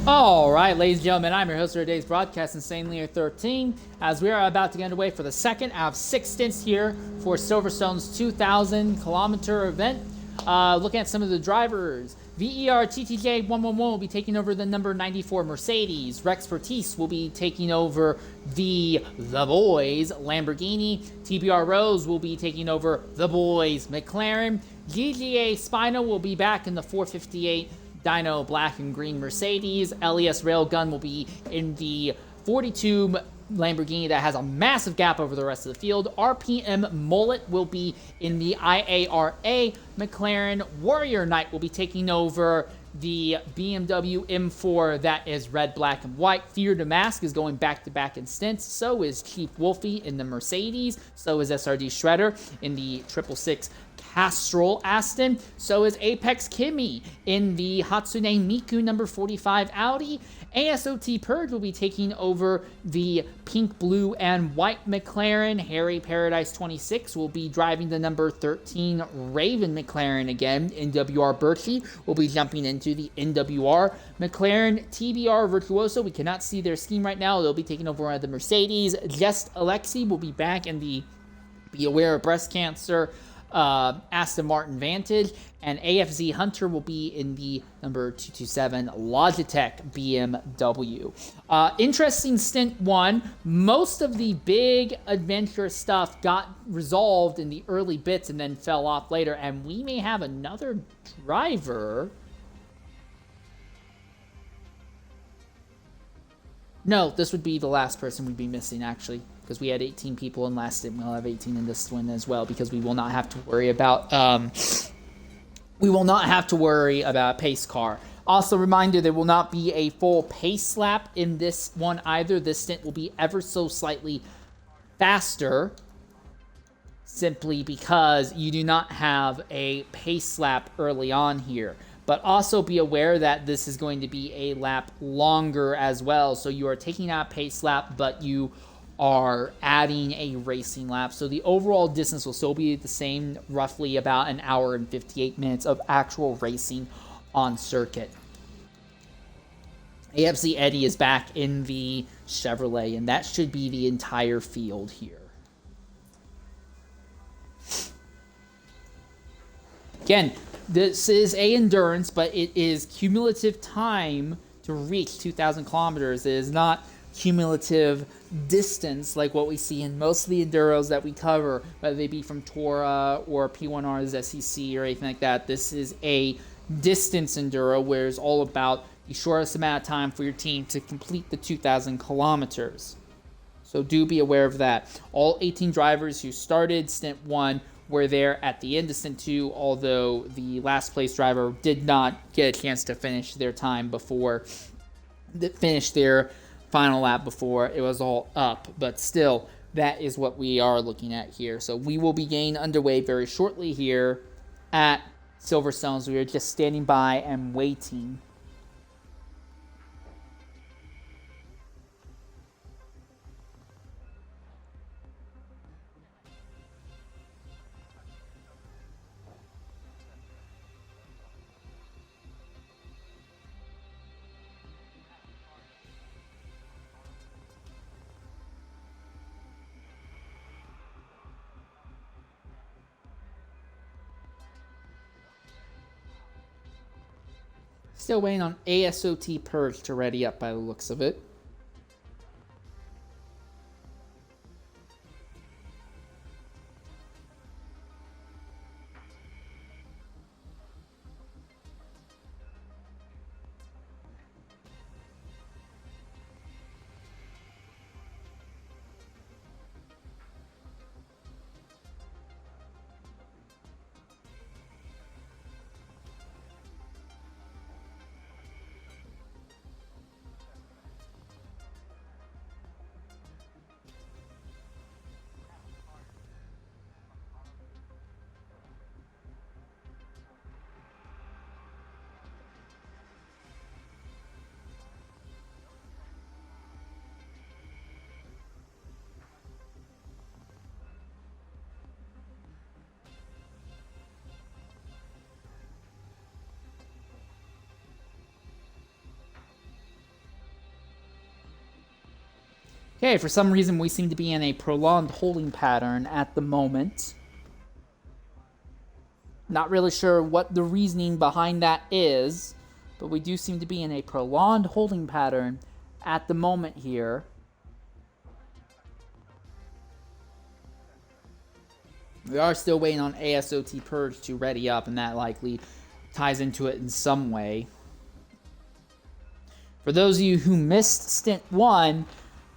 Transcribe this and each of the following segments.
All right, ladies and gentlemen, I'm your host for today's broadcast, Insane Leader 13, as we are about to get underway for the second out of 6 stints here for Silverstone's 2,000 kilometer event. Looking at some of the drivers, VER TTJ 111 will be taking over the number 94 Mercedes. Rex Fortis will be taking over the Boys Lamborghini. TBR Rose will be taking over the Boys McLaren. GGA Spino will be back in the 458 Dyno Black and Green Mercedes. LES Railgun will be in the 42 Lamborghini that has a massive gap over the rest of the field. RPM Mullet will be in the IARA McLaren. Warrior Knight will be taking over the BMW M4 that is red, black, and white. Fear Damask is going back-to-back in stints. So is Chief Wolfie in the Mercedes. So is SRD Shredder in the 666 Castrol Aston. So is Apex Kimi in the Hatsune Miku number 45 Audi. ASOT Purge will be taking over the pink, blue, and white McLaren. Harry Paradise 26 will be driving the number 13 Raven McLaren again. NWR Birchie will be jumping into the NWR McLaren. TBR Virtuoso, we cannot see their scheme right now. They'll be taking over one of the Mercedes. Just Alexi will be back in the Be Aware of Breast Cancer Aston Martin Vantage, and AFZ Hunter will be in the number 227 Logitech BMW. Interesting stint one. Most of the big adventure stuff got resolved in the early bits and then fell off later, and we may have another driver. No, this would be the last person we'd be missing, actually, because we had 18 people in last stint. We'll have 18 in this one as well, because we will not have to worry about pace car. Also, reminder, there will not be a full pace lap in this one either. This stint will be ever so slightly faster, simply because you do not have a pace lap early on here. But also be aware that this is going to be a lap longer as well. So you are taking out a pace lap, but you are adding a racing lap. So the overall distance will still be the same, roughly about an hour and 58 minutes of actual racing on circuit. AFC Eddie is back in the Chevrolet, and that should be the entire field here. Again, this is a endurance, but it is cumulative time to reach 2,000 kilometers. It is not cumulative distance like what we see in most of the enduros that we cover, whether they be from Tora or P1R's SEC or anything like that. This is a distance enduro where it's all about the shortest amount of time for your team to complete the 2,000 kilometers. So do be aware of that. All 18 drivers who started stint 1 were there at the end of stint 2, although the last place driver did not get a chance to finish their time before, finish their final lap before it was all up. But still, that is what we are looking at here. So we will be getting underway very shortly here at Silverstone. So we are just standing by and waiting. Still waiting on ASOT Purge to ready up by the looks of it. Okay, for some reason we seem to be in a prolonged holding pattern at the moment. Not really sure what the reasoning behind that is, but we do seem to be in a prolonged holding pattern at the moment here. We are still waiting on ASOT Purge to ready up, and that likely ties into it in some way. For those of you who missed Stint 1,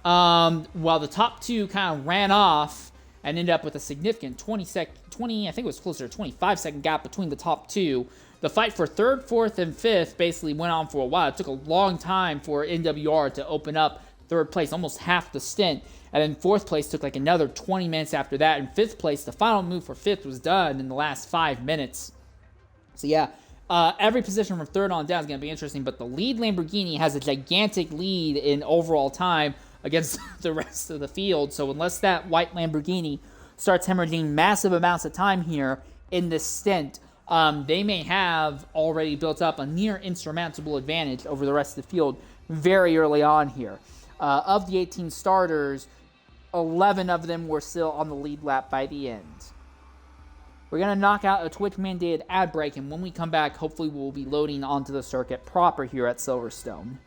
while the top two kind of ran off and ended up with a significant 20, I think it was closer to 25-second gap between the top two, the fight for third, fourth, and fifth basically went on for a while. It took a long time for NWR to open up third place, almost half the stint. And then fourth place took like another 20 minutes after that. And fifth place, the final move for fifth was done in the last 5 minutes. So yeah, every position from third on down is going to be interesting. But the lead Lamborghini has a gigantic lead in overall time against the rest of the field. So unless that white Lamborghini starts hemorrhaging massive amounts of time here in this stint, they may have already built up a near insurmountable advantage over the rest of the field very early on here. Of the 18 starters, 11 of them were still on the lead lap by the end. We're going to knock out a Twitch-mandated ad break, and when we come back, hopefully we'll be loading onto the circuit proper here at Silverstone.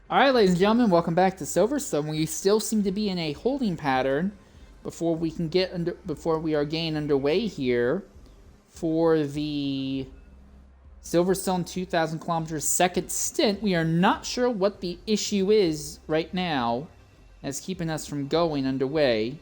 All right, ladies and gentlemen, welcome back to Silverstone. We still seem to be in a holding pattern before we are getting underway here for the Silverstone 2,000 kilometers second stint. We are not sure what the issue is right now that's keeping us from going underway.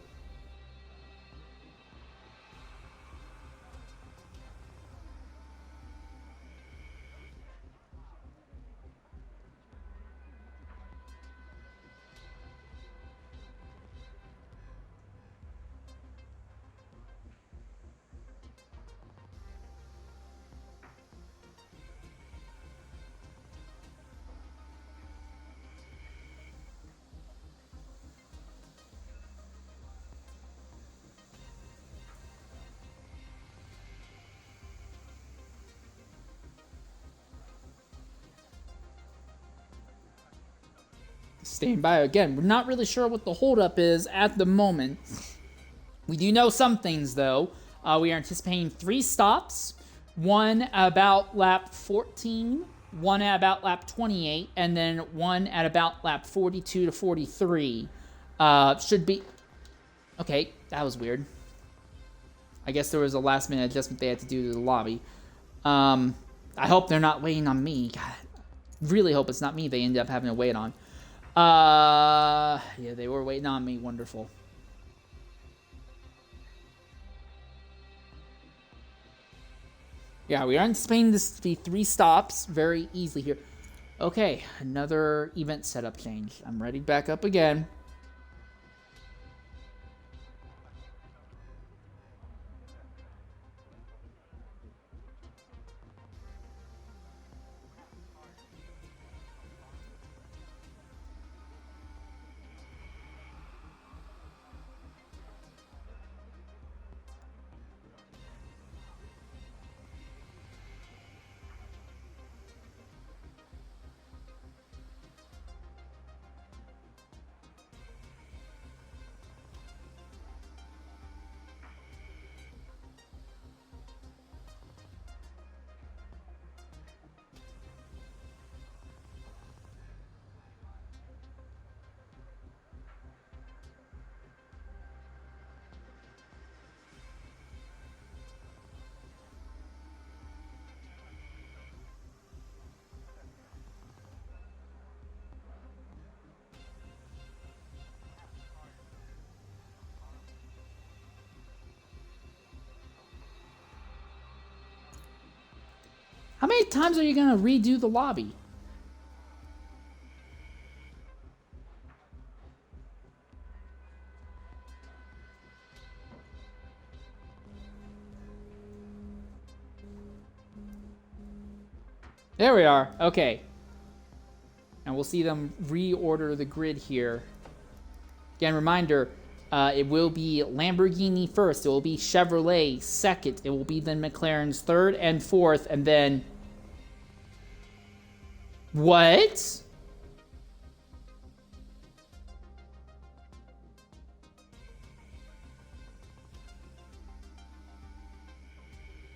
Staying by again. We're not really sure what the holdup is at the moment. We do know some things, though. We are anticipating 3 stops. One about lap 14, one at about lap 28, and then one at about lap 42 to 43. Should be... Okay, that was weird. I guess there was a last-minute adjustment they had to do to the lobby. I hope they're not waiting on me. God, really hope it's not me they end up having to wait on. Yeah, they were waiting on me. Wonderful. Yeah, we are anticipating this to be 3 stops very easily here. Okay, another event setup change. I'm ready back up again. How many times are you going to redo the lobby? There we are. Okay. And we'll see them reorder the grid here. Again, reminder, it will be Lamborghini first. It will be Chevrolet second. It will be then McLaren's third and fourth. And then... What?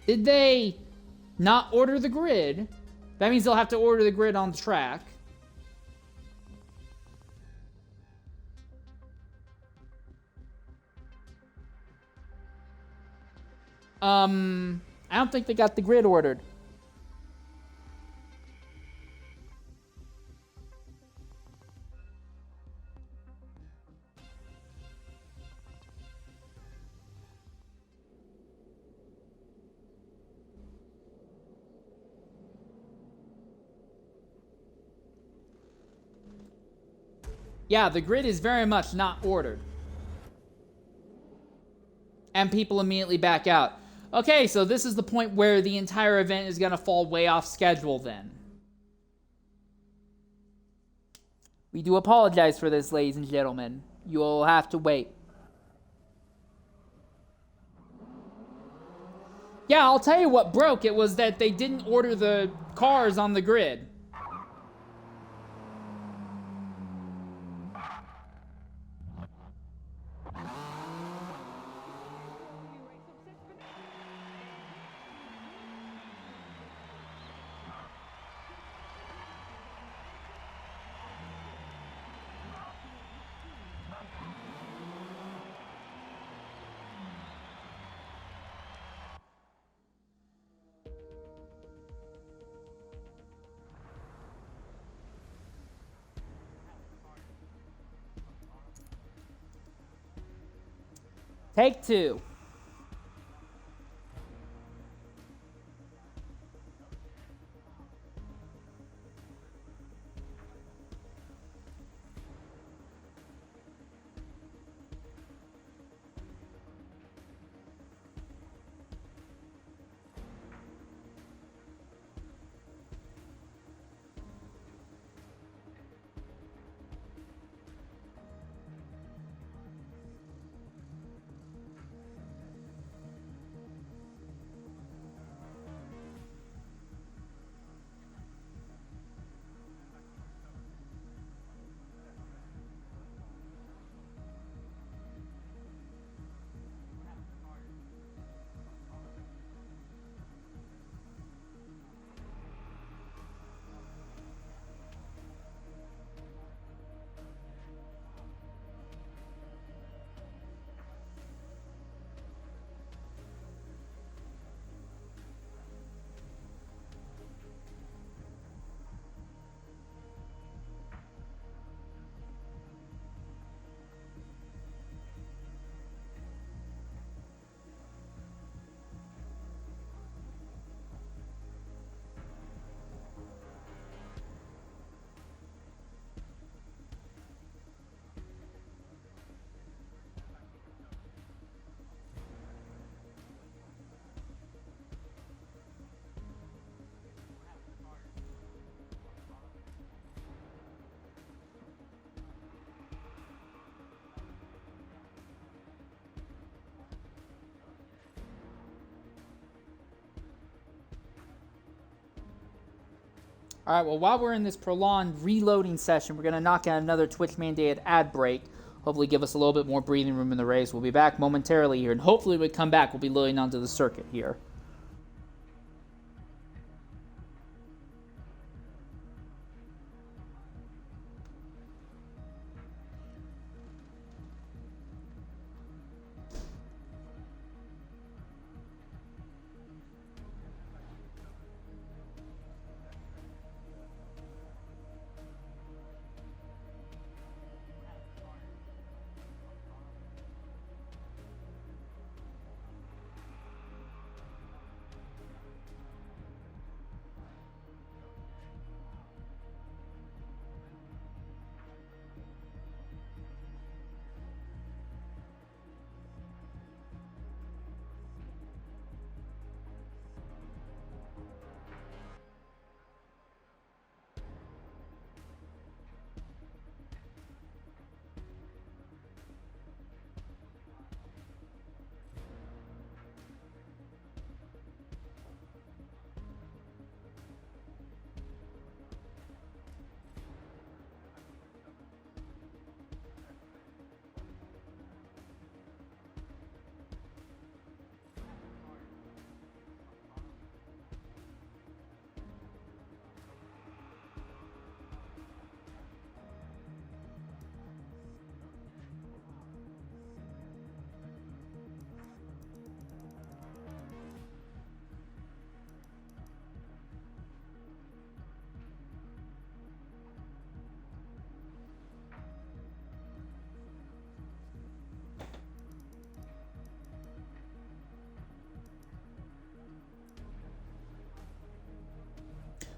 Did they not order the grid? That means they'll have to order the grid on the track. I don't think they got the grid ordered. Yeah, the grid is very much not ordered. And people immediately back out. Okay, so this is the point where the entire event is going to fall way off schedule then. We do apologize for this, ladies and gentlemen. You will have to wait. Yeah, I'll tell you what broke. It was that they didn't order the cars on the grid. Take 2. All right, well, while we're in this prolonged reloading session, we're going to knock out another Twitch-mandated ad break. Hopefully give us a little bit more breathing room in the race. We'll be back momentarily here, and hopefully when we come back, we'll be loading onto the circuit here.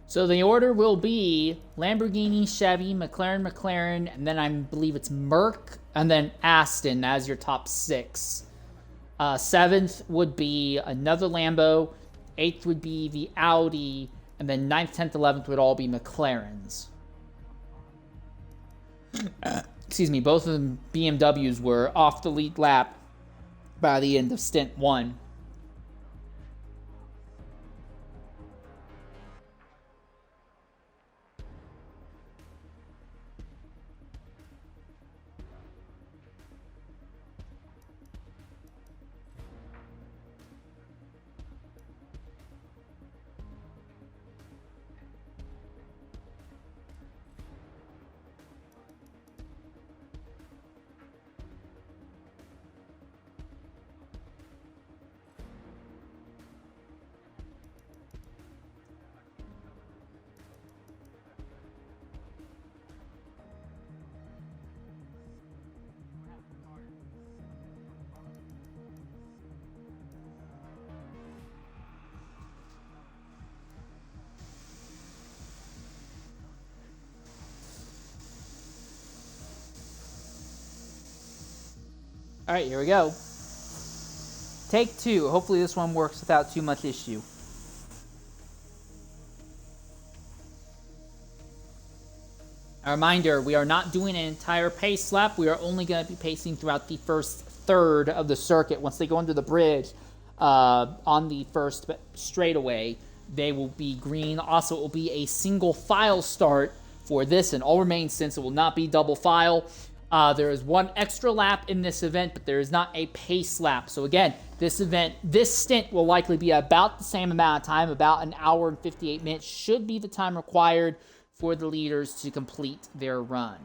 So the order will be Lamborghini, Chevy, McLaren, and then I believe it's Merc, and then Aston as your top 6. 7th would be another Lambo. 8th would be the Audi, and then 9th, 10th, 11th would all be McLarens. Excuse me, both of the BMWs were off the lead lap by the end of Stint 1. All right, here we go. Take 2. Hopefully this one works without too much issue. A reminder, we are not doing an entire pace lap. We are only going to be pacing throughout the first third of the circuit. Once they go under the bridge on the first straightaway, they will be green. Also, it will be a single file start for this and all remaining stints. It will not be double file. There is one extra lap in this event, but there is not a pace lap. So again, this stint will likely be about the same amount of time, about an hour and 58 minutes should be the time required for the leaders to complete their run.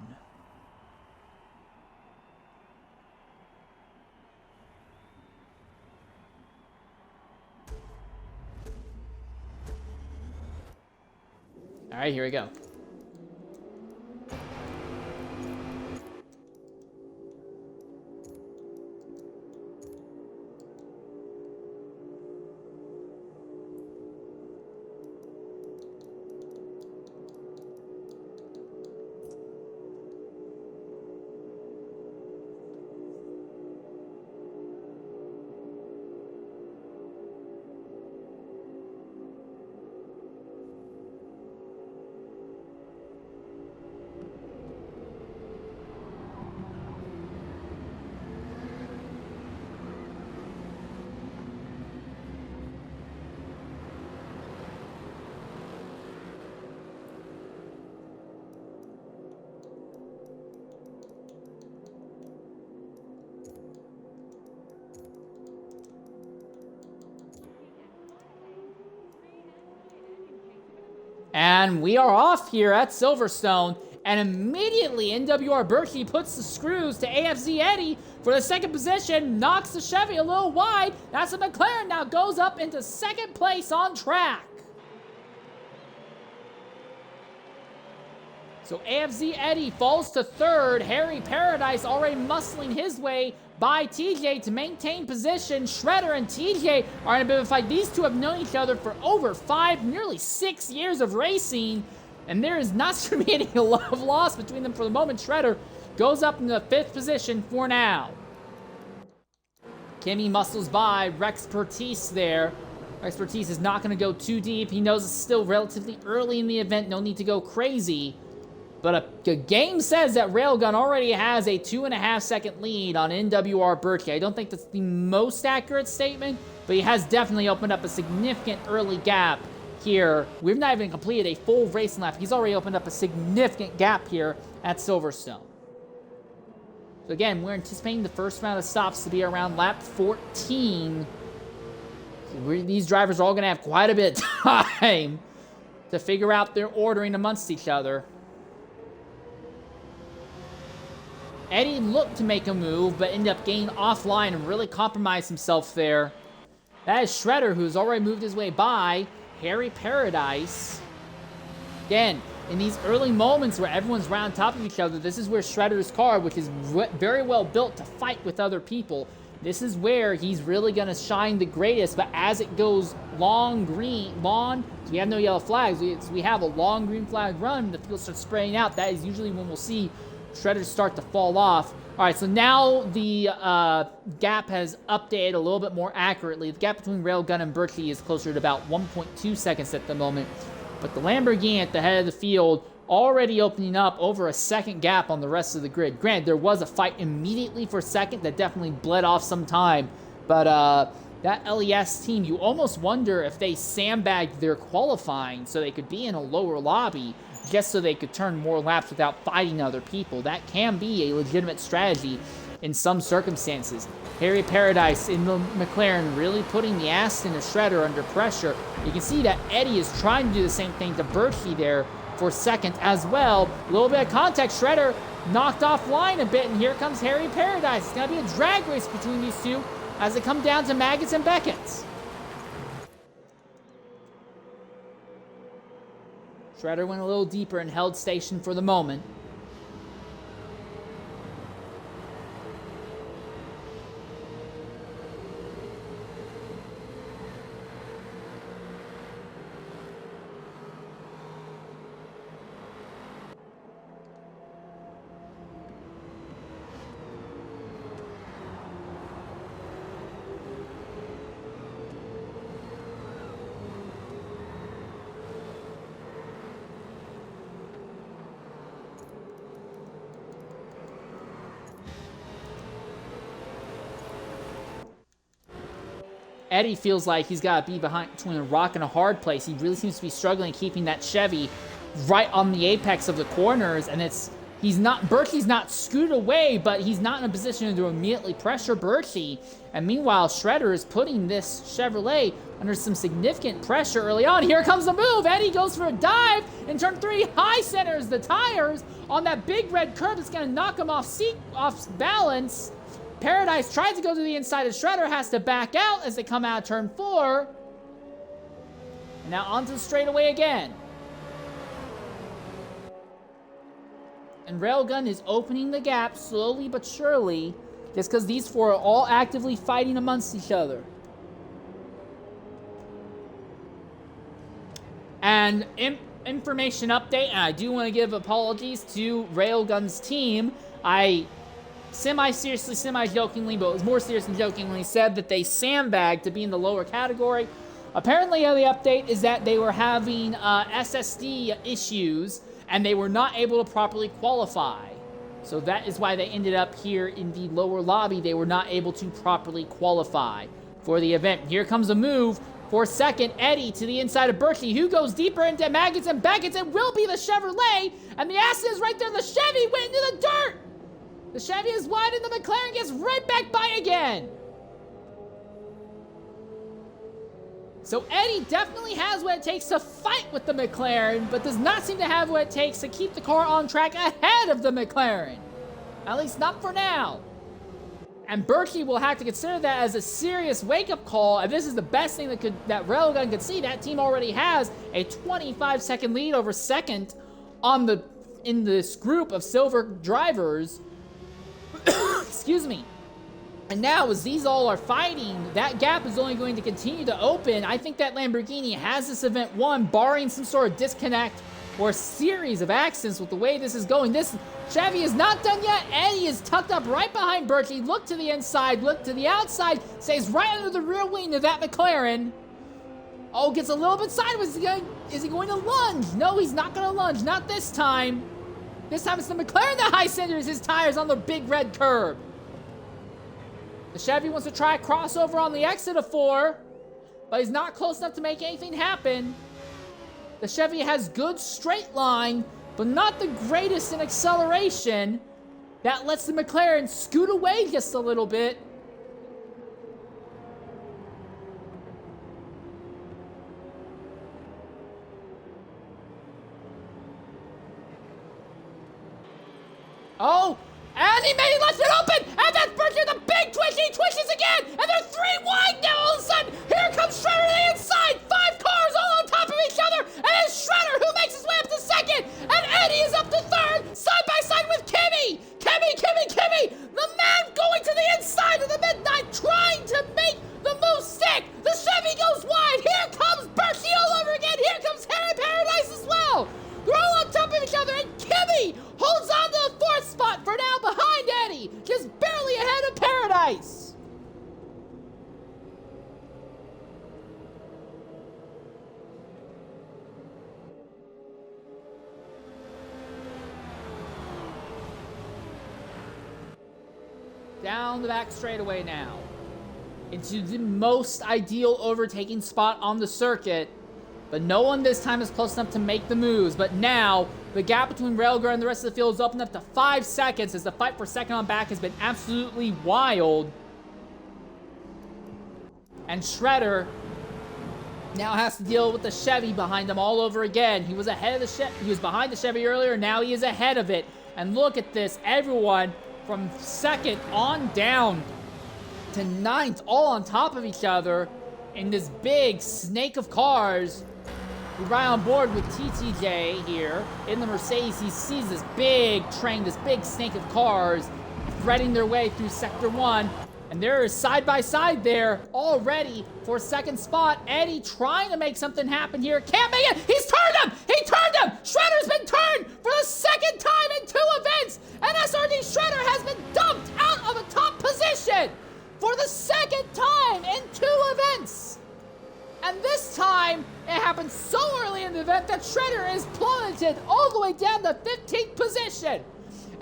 All right, here we go. And we are off here at Silverstone. And immediately, NWR Berkey puts the screws to AFZ Eddie for the second position, knocks the Chevy a little wide. That's a McLaren now goes up into second place on track. So AFZ Eddie falls to third. Harry Paradise already muscling his way by TJ to maintain position. Shredder and TJ are in a bit of a fight. These two have known each other for over 5, nearly 6 years of racing. And there is not going to be any love lost between them for the moment. Shredder goes up in the 5th position for now. Kimmy muscles by. Rex Pertise there. Rex Pertise is not going to go too deep. He knows it's still relatively early in the event. No need to go crazy. But a game says that Railgun already has a 2.5-second lead on NWR Berkey. I don't think that's the most accurate statement, but he has definitely opened up a significant early gap here. We've not even completed a full racing lap. He's already opened up a significant gap here at Silverstone. So again, we're anticipating the first round of stops to be around lap 14. These drivers are all going to have quite a bit of time to figure out their ordering amongst each other. Eddie looked to make a move, but ended up getting offline and really compromised himself there. That is Shredder, who's already moved his way by Harry Paradise. Again, in these early moments where everyone's right on top of each other, this is where Shredder's car, which is very well built to fight with other people, this is where he's really going to shine the greatest. But as it goes long, so we have no yellow flags, we have a long green flag run, the field starts spraying out. That is usually when we'll see Shredders start to fall off. All right, so now the gap has updated a little bit more accurately. The gap between Railgun and Berkey is closer to about 1.2 seconds at the moment. But the Lamborghini at the head of the field already opening up over a second gap on the rest of the grid. Granted, there was a fight immediately for second that definitely bled off some time. But that LES team, you almost wonder if they sandbagged their qualifying so they could be in a lower lobby just so they could turn more laps without fighting other people. That can be a legitimate strategy in some circumstances. Harry Paradise in the McLaren really putting the Aston and Shredder under pressure. You can see that Eddie is trying to do the same thing to Berkey there for second as well. A little bit of contact. Shredder knocked offline a bit, and here comes Harry Paradise. It's going to be a drag race between these two as they come down to Maggots and Beckett's. Shredder went a little deeper and held station for the moment. Eddie feels like he's got to be between a rock and a hard place. He really seems to be struggling keeping that Chevy right on the apex of the corners, and Berkey's not scooted away, but he's not in a position to immediately pressure Berkey. And meanwhile, Shredder is putting this Chevrolet under some significant pressure early on. Here comes the move. Eddie goes for a dive in turn 3, high centers the tires on that big red curve that's going to knock him off balance. Paradise tries to go to the inside of Shredder, has to back out as they come out of turn 4. And now onto the straightaway again. And Railgun is opening the gap slowly but surely, just because these four are all actively fighting amongst each other. And information update, and I do want to give apologies to Railgun's team. I semi-seriously, semi-jokingly, but it was more serious than jokingly, said that they sandbagged to be in the lower category. Apparently, the update is that they were having SSD issues, and they were not able to properly qualify. So that is why they ended up here in the lower lobby. They were not able to properly qualify for the event. Here comes a move for second. Eddie to the inside of Berkey, who goes deeper into Maggots and Beckett's. It will be the Chevrolet, and the Aston is right there. The Chevy went into the dirt. The Chevy is wide, and the McLaren gets right back by again. So Eddie definitely has what it takes to fight with the McLaren, but does not seem to have what it takes to keep the car on track ahead of the McLaren. At least not for now. And Berkey will have to consider that as a serious wake-up call. If this is the best thing that Railgun could see, that team already has a 25-second lead over second in this group of silver drivers. Excuse me. And now, as these all are fighting, that gap is only going to continue to open. I think that Lamborghini has this event won, barring some sort of disconnect or a series of accidents with the way this is going. This Chevy is not done yet. Eddie is tucked up right behind Berkey. Look to the inside, look to the outside, stays right under the rear wing of that McLaren. Oh, gets a little bit sideways. Is he going to lunge? No, he's not going to lunge. Not this time. This time it's the McLaren that high centers his tires on the big red curb. The Chevy wants to try a crossover on the exit of 4, but he's not close enough to make anything happen. The Chevy has good straight line, but not the greatest in acceleration. That lets the McLaren scoot away just a little bit. Oh, and he made left it open, and that's Berkey with a big twitch. He twitches again, and they're 3 wide now. All of a sudden, here comes Shredder to the inside. 5 cars all on top of each other, and it's Shredder who makes his way up to second, and Eddie is up to third, side by side with Kimmy. Kimmy, the man going to the inside of the midnight, trying to make the move stick. The Chevy goes wide. Here comes Berkey all over again. Here comes Harry Paradise as well. They're all on top of each other, and Kimmy holds on to the 4th spot for now behind Eddie, just barely ahead of Paradise. Down the back straightaway now, into the most ideal overtaking spot on the circuit. But no one this time is close enough to make the moves. But now, the gap between Railgun and the rest of the field is opened up to 5 seconds as the fight for second on back has been absolutely wild. And Shredder now has to deal with the Chevy behind him all over again. He was ahead of the he was behind the Chevy earlier, now he is ahead of it. And look at this, everyone from second on down to 9th, all on top of each other in this big snake of cars. We ride on board with TTJ here in the Mercedes. He sees this big train, this big snake of cars threading their way through Sector 1. And they're side by side there, all ready for second spot. Eddie trying to make something happen here. Can't make it. He's turned him. He turned him. Shredder's been turned for the second time in 2 events. And SRD Shredder has been dumped out of a top position for the second time in 2 events. And this time, it happened so early in the event that Shredder is plummeted all the way down to 15th position.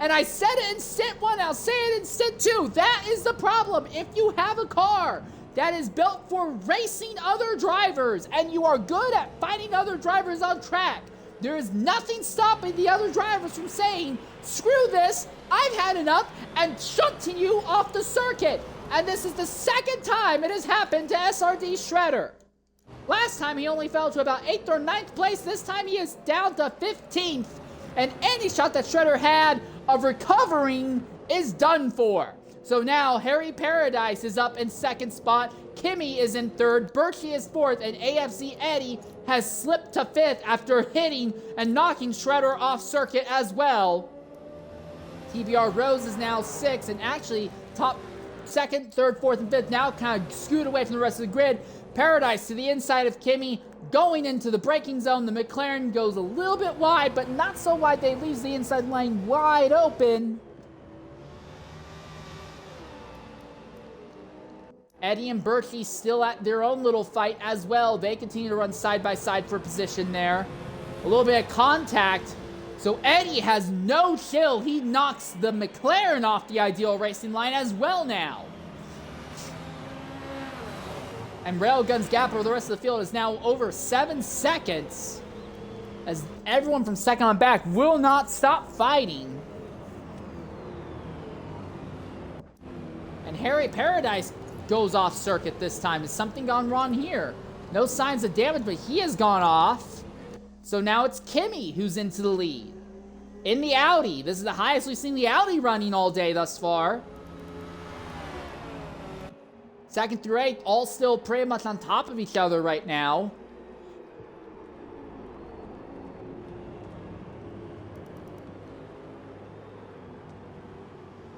And I said it in Stint 1, I'll say it in Stint 2. That is the problem. If you have a car that is built for racing other drivers, and you are good at fighting other drivers on track, there is nothing stopping the other drivers from saying, screw this, I've had enough, and shunting you off the circuit. And this is the second time it has happened to SRD Shredder. Last time he only fell to about 8th or 9th place. This time he is down to 15th. And any shot that Shredder had of recovering is done for. So now Harry Paradise is up in 2nd spot. Kimmy is in 3rd. Berkey is 4th. And AFC Eddie has slipped to 5th after hitting and knocking Shredder off circuit as well. TBR Rose is now 6th. And actually top 2nd, 3rd, 4th, and 5th now kind of scoot away from the rest of the grid. Paradise to the inside of Kimmy, going into the braking zone. The McLaren goes a little bit wide, but not so wide they leaves the inside lane wide open. Eddie and Berkey still at their own little fight as well. They continue to run side by side for position there. A little bit of contact. So Eddie has no chill. He knocks the McLaren off the ideal racing line as well now. And Railgun's gap over the rest of the field is now over 7 seconds, as everyone from second on back will not stop fighting. And Harry Paradise goes off circuit this time. Has something gone wrong here? No signs of damage, but he has gone off. So now it's Kimi who's into the lead. In the Audi. This is the highest we've seen the Audi running all day thus far. Second through eighth, all still pretty much on top of each other right now.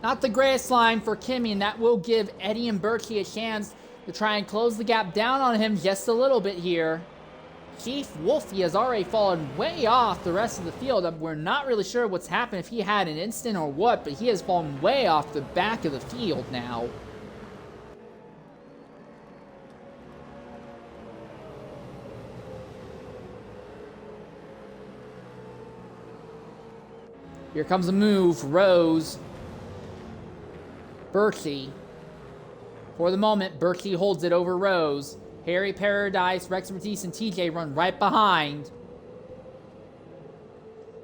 Not the greatest line for Kimi, and that will give Eddie and Berkey a chance to try and close the gap down on him just a little bit here. Chief Wolfie has already fallen way off the rest of the field. We're not really sure what's happened, if he had an instant or what, but he has fallen way off the back of the field now. Here comes a move. Rose. Berkey. For the moment, Berkey holds it over Rose. Harry Paradise, Rex Matisse, and TJ run right behind.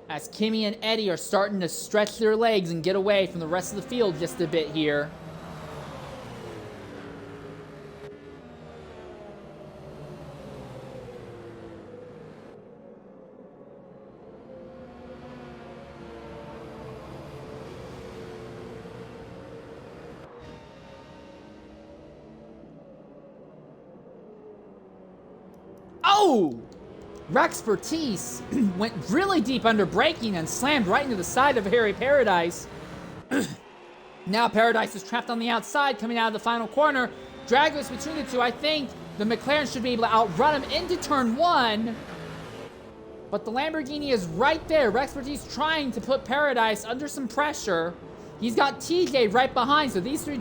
As Kimi and Eddie are starting to stretch their legs and get away from the rest of the field just a bit here. Oh! Rex Bertice went really deep under braking and slammed right into the side of Harry Paradise. Now Paradise is trapped on the outside coming out of the final corner. Drag race between the two. I think the McLaren should be able to outrun him into turn one. But the Lamborghini is right there. Rex Bertice trying to put Paradise under some pressure. He's got TJ right behind, so these three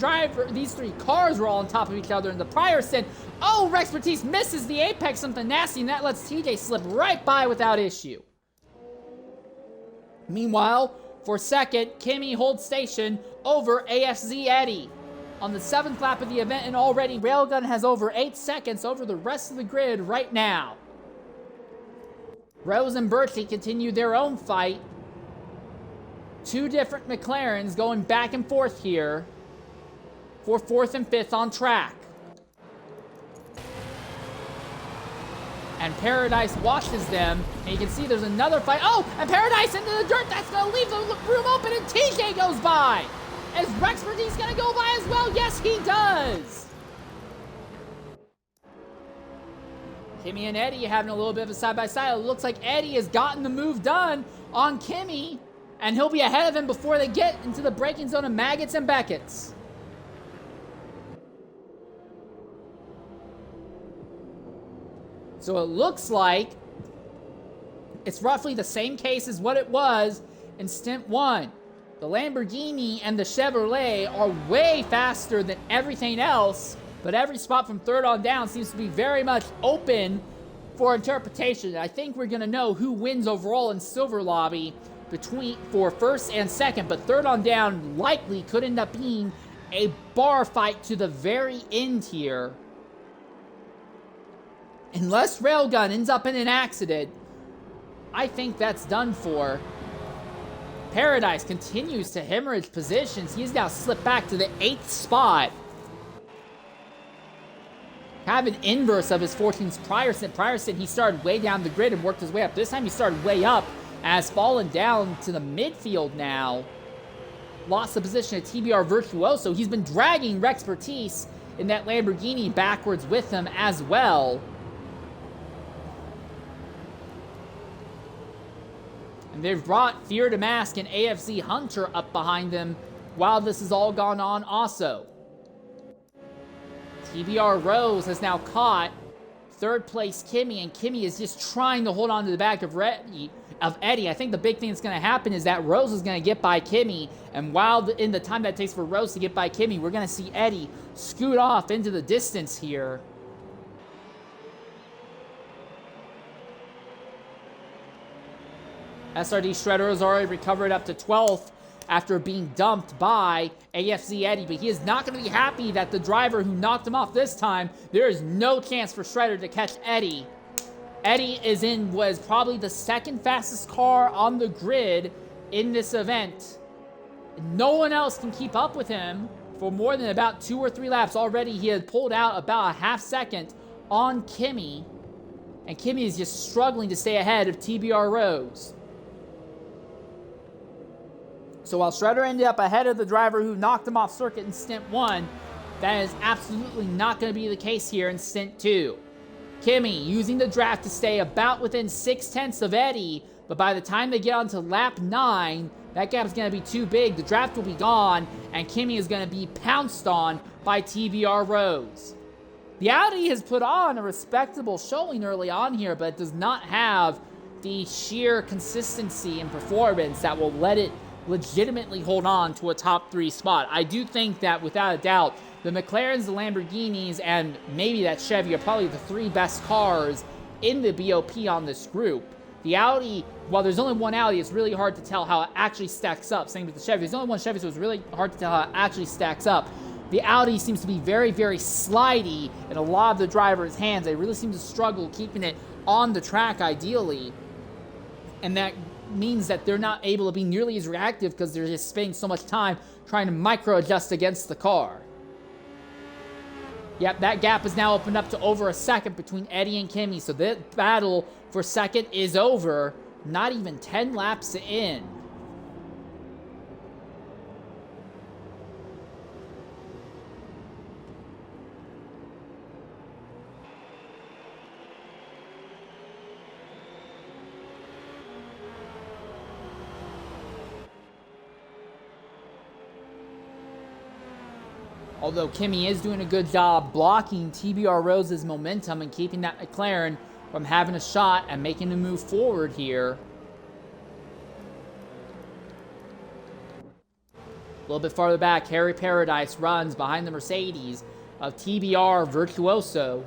cars were all on top of each other in the prior stint. Oh, Rex Bertice misses the apex, something nasty, and that lets TJ slip right by without issue. Meanwhile, for second, Kimi holds station over AFZ Eddie. On the 7th lap of the event, and already Railgun has over 8 seconds over the rest of the grid right now. Rose and Berkey continue their own fight. Two different McLarens going back and forth here for 4th and 5th on track. And Paradise watches them, and you can see there's another fight. Oh, and Paradise into the dirt. That's going to leave the room open, and TJ goes by. Is Rex Bertice going to go by as well? Yes, he does. Kimi and Eddie having a little bit of a side-by-side. It looks like Eddie has gotten the move done on Kimi, and he'll be ahead of him before they get into the braking zone of Maggots and Beckett's. So it looks like it's roughly the same case as what it was in Stint 1. The Lamborghini and the Chevrolet are way faster than everything else, but every spot from third on down seems to be very much open for interpretation. I think we're going to know who wins overall in Silver Lobby for first and second, but third on down likely could end up being a bar fight to the very end here. Unless Railgun ends up in an accident, I think that's done for. Paradise continues to hemorrhage positions. He's now slipped back to the 8th spot. Kind of an inverse of his 14th prior stint. Prior stint, he started way down the grid and worked his way up. This time he started way up, has fallen down to the midfield now. Lost the position at TBR Virtuoso. He's been dragging Rex Bertice in that Lamborghini backwards with him as well. And they've brought Fear to Mask and AFC Hunter up behind them while this has all gone on also. TBR Rose has now caught third place Kimi, and Kimi is just trying to hold on to the back of Eddie. I think the big thing that's going to happen is that Rose is going to get by Kimi, and in the time that takes for Rose to get by Kimi, we're going to see Eddie scoot off into the distance here. SRD Shredder has already recovered up to 12th after being dumped by AFZ Eddie, but he is not going to be happy that the driver who knocked him off this time, there is no chance for Shredder to catch Eddie. Eddie was probably the second fastest car on the grid in this event. No one else can keep up with him for more than about 2 or 3 laps already. He had pulled out about a half second on Kimi, and Kimi is just struggling to stay ahead of TBR Rose. So while Shredder ended up ahead of the driver who knocked him off circuit in Stint 1, that is absolutely not going to be the case here in Stint 2. Kimi using the draft to stay about within 0.6 of Eddie, but by the time they get onto lap 9, that gap is going to be too big. The draft will be gone, and Kimi is going to be pounced on by TBR Rose. The Audi has put on a respectable showing early on here, but it does not have the sheer consistency and performance that will let it legitimately hold on to a top 3 spot. I do think that, without a doubt, the McLarens, the Lamborghinis, and maybe that Chevy are probably the 3 best cars in the BOP on this group. The Audi, while there's only one Audi, it's really hard to tell how it actually stacks up. Same with the Chevy. There's only one Chevy, so it's really hard to tell how it actually stacks up. The Audi seems to be very, very slidey in a lot of the drivers' hands. They really seem to struggle keeping it on the track, ideally. And that means that they're not able to be nearly as reactive because they're just spending so much time trying to micro-adjust against the car. Yep, that gap is now opened up to over a second between Eddie and Kimi, so the battle for second is over, not even 10 laps in. Although Kimi is doing a good job blocking TBR Rose's momentum and keeping that McLaren from having a shot and making a move forward here. A little bit farther back, Harry Paradise runs behind the Mercedes of TBR Virtuoso.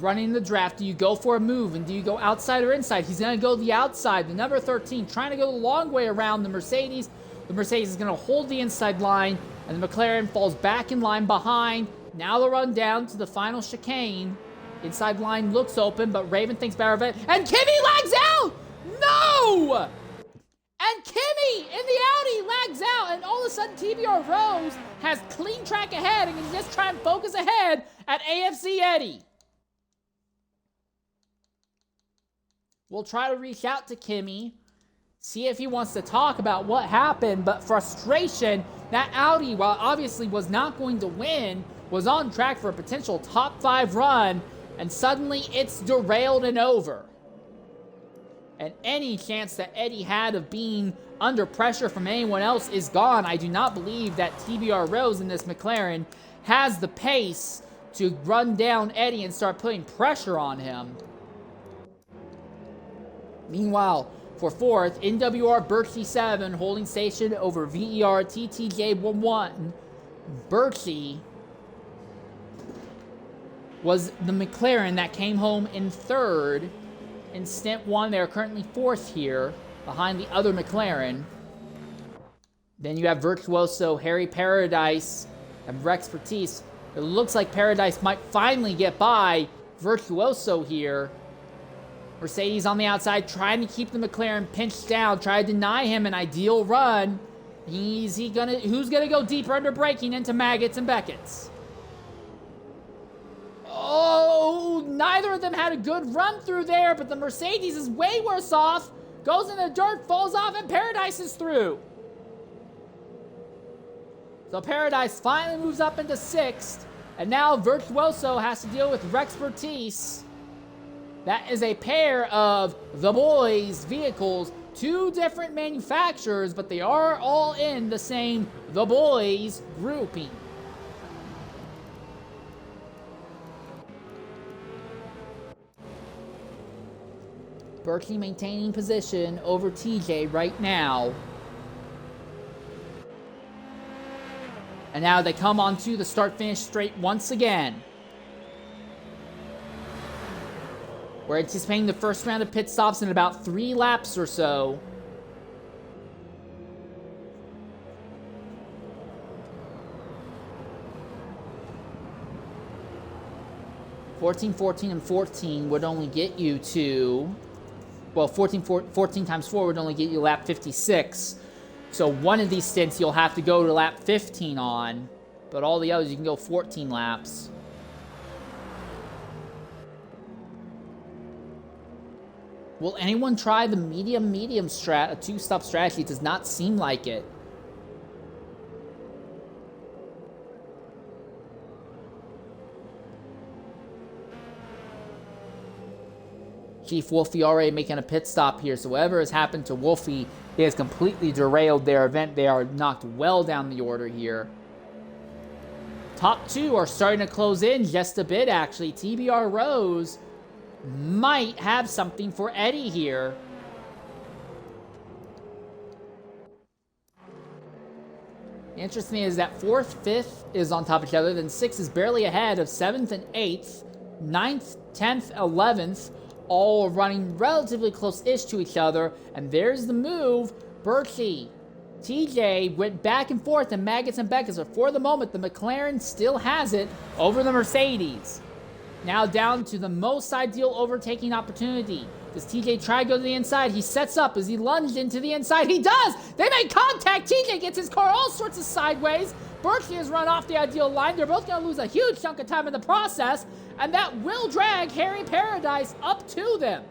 Running the draft, do you go for a move and do you go outside or inside? He's going to go the outside. The number 13 trying to go the long way around the Mercedes. The Mercedes is going to hold the inside line, and the McLaren falls back in line behind. Now the run down to the final chicane. Inside line looks open, but Raven thinks better of it, and Kimi lags out! No! And Kimi in the Audi lags out, and all of a sudden TBR Rose has clean track ahead and can just try and focus ahead at AFC Eddie. We'll try to reach out to Kimi, see if he wants to talk about what happened, but frustration, that Audi, while obviously was not going to win, was on track for a potential top 5 run, and suddenly it's derailed and over. And any chance that Eddie had of being under pressure from anyone else is gone. I do not believe that TBR Rose in this McLaren has the pace to run down Eddie and start putting pressure on him. Meanwhile, for 4th, NWR Birchie 7 holding station over VER TTJ11. Birchie was the McLaren that came home in 3rd in Stint 1. They are currently 4th here, behind the other McLaren. Then you have Virtuoso, Harry Paradise, and Rexpertise. It looks like Paradise might finally get by Virtuoso here. Mercedes on the outside trying to keep the McLaren pinched down, try to deny him an ideal run. Who's gonna go deeper under braking into Maggots and Beckett's? Oh, neither of them had a good run through there, but the Mercedes is way worse off. Goes in the dirt, falls off, and Paradise is through. So Paradise finally moves up into 6th, and now Virtuoso has to deal with Rexpertise. That is a pair of the boys' vehicles, 2 different manufacturers, but they are all in the same the boys grouping. Berkey maintaining position over TJ right now. And now they come onto the start-finish straight once again. We're anticipating the first round of pit stops in about 3 laps or so. 14, 14, and 14 would only get you to... Well, 14 times 4 would only get you lap 56. So one of these stints you'll have to go to lap 15 on. But all the others you can go 14 laps. Will anyone try the medium strat, a two-stop strategy? It does not seem like it. Chief Wolfie already making a pit stop here, so whatever has happened to Wolfie, he has completely derailed their event. They are knocked well down the order here. Top two are starting to close in just a bit, actually. TBR Rose might have something for Eddie here. Interesting is that 4th, 5th is on top of each other, then 6th is barely ahead of 7th and 8th, 9th, 10th, 11th, all running relatively close-ish to each other. And there's the move. Berkey, TJ went back and forth, and Maggots and Beckett. So for the moment, the McLaren still has it over the Mercedes. Now down to the most ideal overtaking opportunity. Does TJ try to go to the inside? He sets up as he lunged into the inside. He does! They make contact! TJ gets his car all sorts of sideways. Berkey has run off the ideal line. They're both going to lose a huge chunk of time in the process, and that will drag Harry Paradise up to them.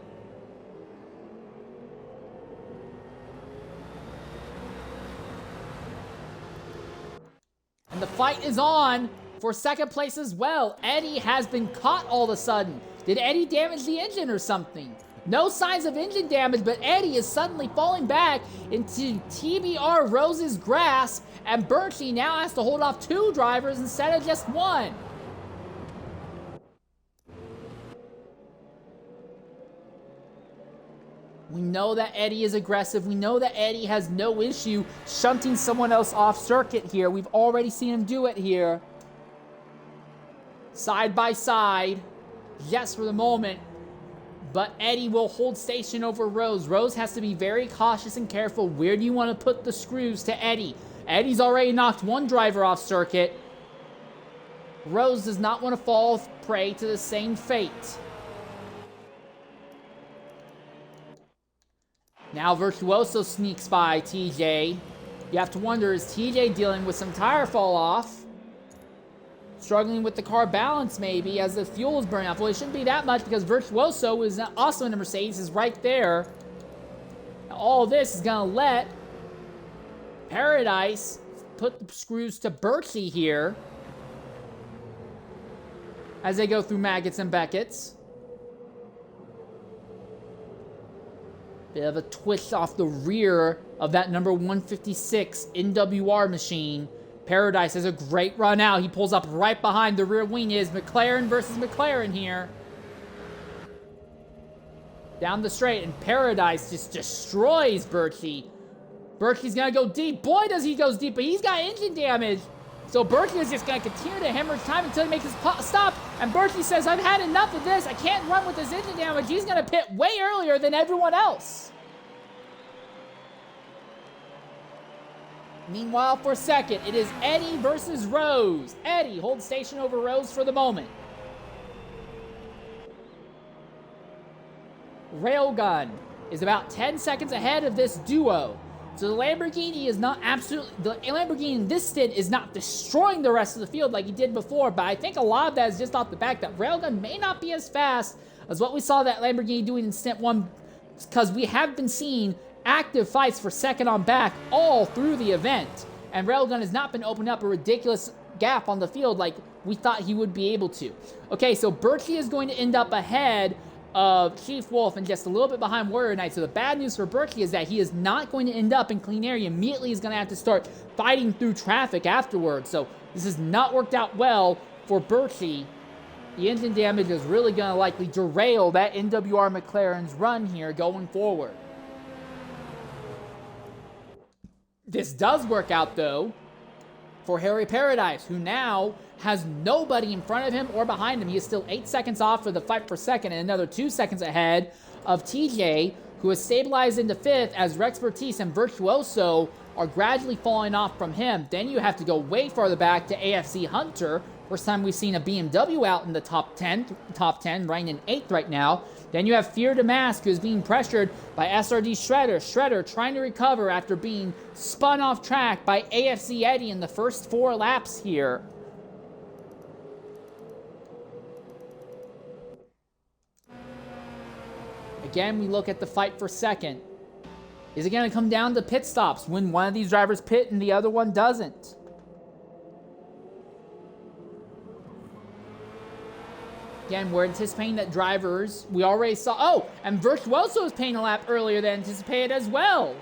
And the fight is on for second place as well. Eddie has been caught all of a sudden. Did Eddie damage the engine or something? No signs of engine damage, but Eddie is suddenly falling back into TBR Rose's grasp, and Berkey now has to hold off 2 drivers instead of just 1. We know that Eddie is aggressive. We know that Eddie has no issue shunting someone else off circuit here. We've already seen him do it here. Side by side. Yes, for the moment. But Eddie will hold station over Rose. Rose has to be very cautious and careful. Where do you want to put the screws to Eddie? Eddie's already knocked 1 driver off circuit. Rose does not want to fall prey to the same fate. Now Virtuoso sneaks by TJ. You have to wonder, is TJ dealing with some tire fall off? Struggling with the car balance maybe as the fuel is burning off. Well, it shouldn't be that much because Virtuoso is also in the Mercedes, is right there. All this is going to let Paradise put the screws to Berkey here as they go through Maggots and Beckett's. Bit of a twist off the rear of that number 156 NWR machine. Paradise has a great run out. He pulls up right behind the rear wing. Is McLaren versus McLaren here. Down the straight, and Paradise just destroys Berkey. Berkey's gonna go deep. Boy, does he goes deep, but he's got engine damage. So Berkey is just gonna continue to hemorrhage time until he makes his stop. And Berkey says, I've had enough of this. I can't run with this engine damage. He's gonna pit way earlier than everyone else. Meanwhile, for second, it is Eddie versus Rose. Eddie holds station over Rose for the moment. Railgun is about 10 seconds ahead of this duo. So the Lamborghini is not the Lamborghini in this stint is not destroying the rest of the field like he did before, but I think a lot of that is just off the back that Railgun may not be as fast as what we saw that Lamborghini doing in stint 1, because we have been seeing active fights for second on back all through the event, and Railgun has not been opening up a ridiculous gap on the field like we thought he would be able to. Okay, so Berkey is going to end up ahead of Chief Wolf and just a little bit behind Warrior Knight. So the bad news for Berkey is that he is not going to end up in clean air. He immediately is going to have to start fighting through traffic afterwards. So this has not worked out well for Berkey. The engine damage is really going to likely derail that NWR McLaren's run here going forward. This does work out, though, for Harry Paradise, who now has nobody in front of him or behind him. He is still 8 seconds off for the fight for second and another 2 seconds ahead of TJ, who has stabilized into 5th as Rex Bertice and Virtuoso are gradually falling off from him. Then you have to go way farther back to AFC Hunter, First time we've seen a BMW out in the top 10, running in 8th right now. Then you have Fear Damask, who's being pressured by SRD Shredder. Shredder trying to recover after being spun off track by AFC Eddie in the first 4 laps here. Again, we look at the fight for second. Is it going to come down to pit stops when one of these drivers pit and the other one doesn't? Again, we're anticipating that drivers, we already saw, oh, and Virtuoso was paying a lap earlier than anticipated as well.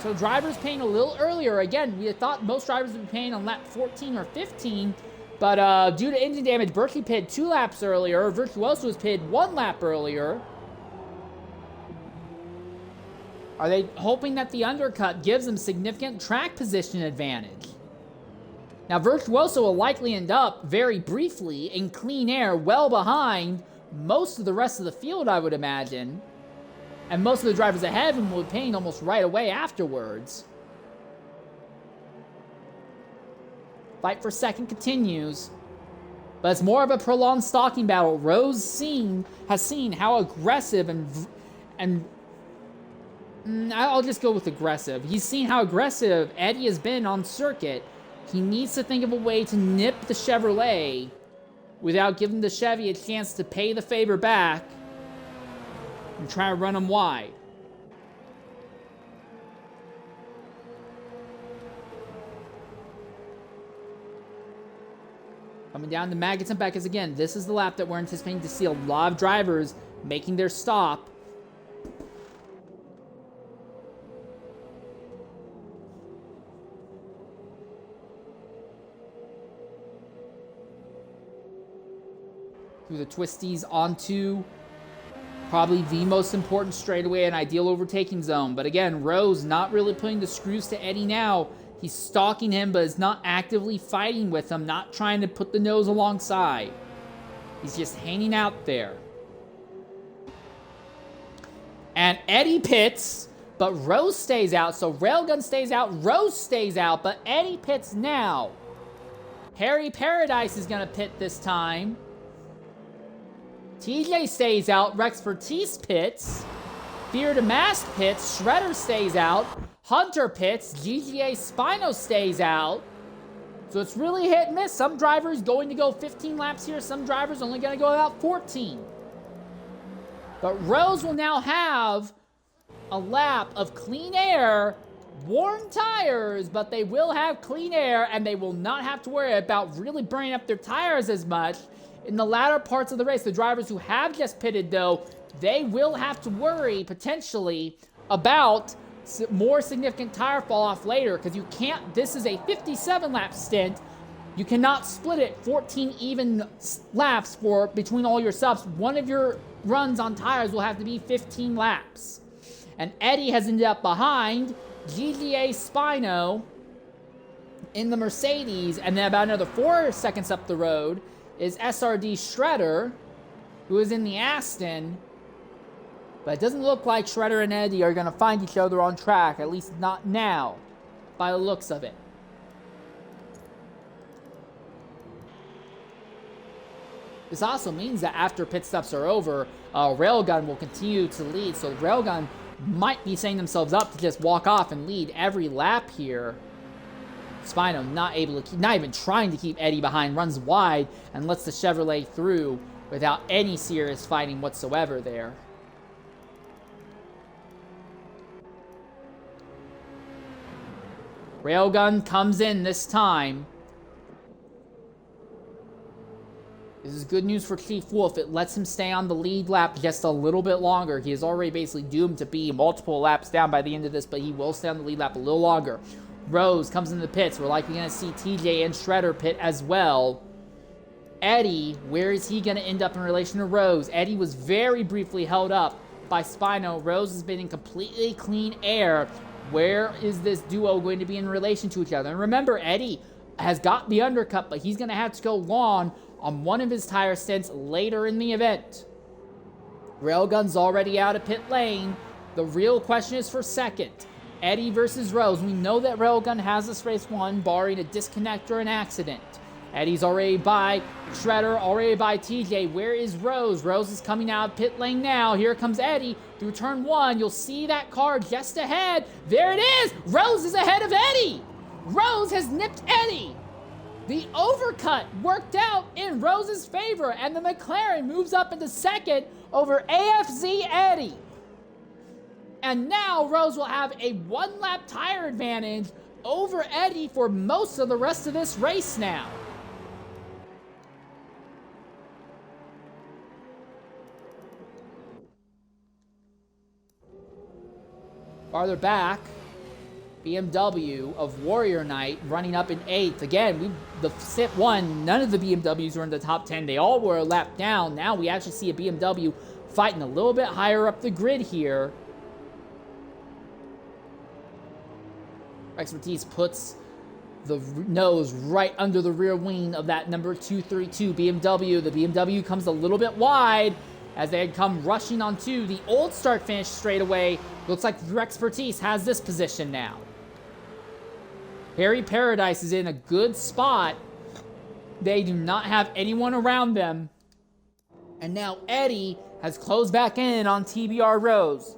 So drivers paying a little earlier. Again, we had thought most drivers would be paying on lap 14 or 15, but due to engine damage, Berkeley pitted 2 laps earlier. Virtuoso was pitted 1 lap earlier. Are they hoping that the undercut gives them significant track position advantage? Now, Virtuoso will likely end up, very briefly, in clean air, well behind most of the rest of the field, I would imagine. And most of the drivers ahead of him will be paying almost right away afterwards. Fight for second continues. But it's more of a prolonged stalking battle. Rose has seen how aggressive and I'll just go with aggressive. He's seen how aggressive Eddie has been on circuit. He needs to think of a way to nip the Chevrolet without giving the Chevy a chance to pay the favor back and try to run him wide. Coming down to Maggots and Beckett again. This is the lap that we're anticipating to see a lot of drivers making their stop. Through the twisties onto probably the most important straightaway and ideal overtaking zone. But again, Rose not really putting the screws to Eddie now. He's stalking him, but is not actively fighting with him, not trying to put the nose alongside. He's just hanging out there. And Eddie pits, but Rose stays out. So Railgun stays out, Rose stays out, but Eddie pits now. Harry Paradise is going to pit this time. TJ stays out, Rex Vertice pits, Fear Damask pits, Shredder stays out, Hunter pits, GGA Spino stays out. So it's really hit and miss. Some drivers going to go 15 laps here, some drivers only going to go about 14. But Rose will now have a lap of clean air, worn tires, but they will have clean air and they will not have to worry about really burning up their tires as much. In the latter parts of the race, the drivers who have just pitted, though, they will have to worry, potentially, about more significant tire fall-off later, because you can't, this is a 57-lap stint. You cannot split it 14 even laps for between all your subs. One of your runs on tires will have to be 15 laps. And Eddie has ended up behind GGA Spino in the Mercedes, and then about another 4 seconds up the road is SRD Shredder, who is in the Aston. But it doesn't look like Shredder and Eddie are going to find each other on track, at least not now, by the looks of it. This also means that after pit stops are over, Railgun will continue to lead, so Railgun might be setting themselves up to just walk off and lead every lap here. Spino not even trying to keep Eddie behind, runs wide and lets the Chevrolet through without any serious fighting whatsoever there. Railgun comes in this time. This is good news for Chief Wolf. It lets him stay on the lead lap just a little bit longer. He is already basically doomed to be multiple laps down by the end of this, but he will stay on the lead lap a little longer. Rose comes into the pits. We're likely going to see TJ and Shredder pit as well. Eddie, where is he going to end up in relation to Rose? Eddie was very briefly held up by Spino. Rose has been in completely clean air. Where is this duo going to be in relation to each other? And remember, Eddie has got the undercut, but he's going to have to go long on one of his tire stints later in the event. Railgun's already out of pit lane. The real question is for second. Eddie versus Rose. We know that Railgun has this race won, barring a disconnect or an accident. Eddie's already by Shredder, already by TJ. Where is Rose? Rose is coming out of pit lane now. Here comes Eddie through turn 1. You'll see that car just ahead. There it is! Rose is ahead of Eddie! Rose has nipped Eddie! The overcut worked out in Rose's favor, and the McLaren moves up into second over AFZ Eddie. And now Rose will have a 1-lap tire advantage over Eddie for most of the rest of this race now. Farther back, BMW of Warrior Knight running up in 8th. Again, the sit 1, none of the BMWs were in the top 10. They all were a lap down. Now we actually see a BMW fighting a little bit higher up the grid here. Expertise puts the nose right under the rear wing of that number 232 BMW. The BMW comes a little bit wide as they had come rushing onto the old start-finish straightaway. Looks like Expertise has this position now. Harry Paradise is in a good spot. They do not have anyone around them. And now Eddie has closed back in on TBR Rose.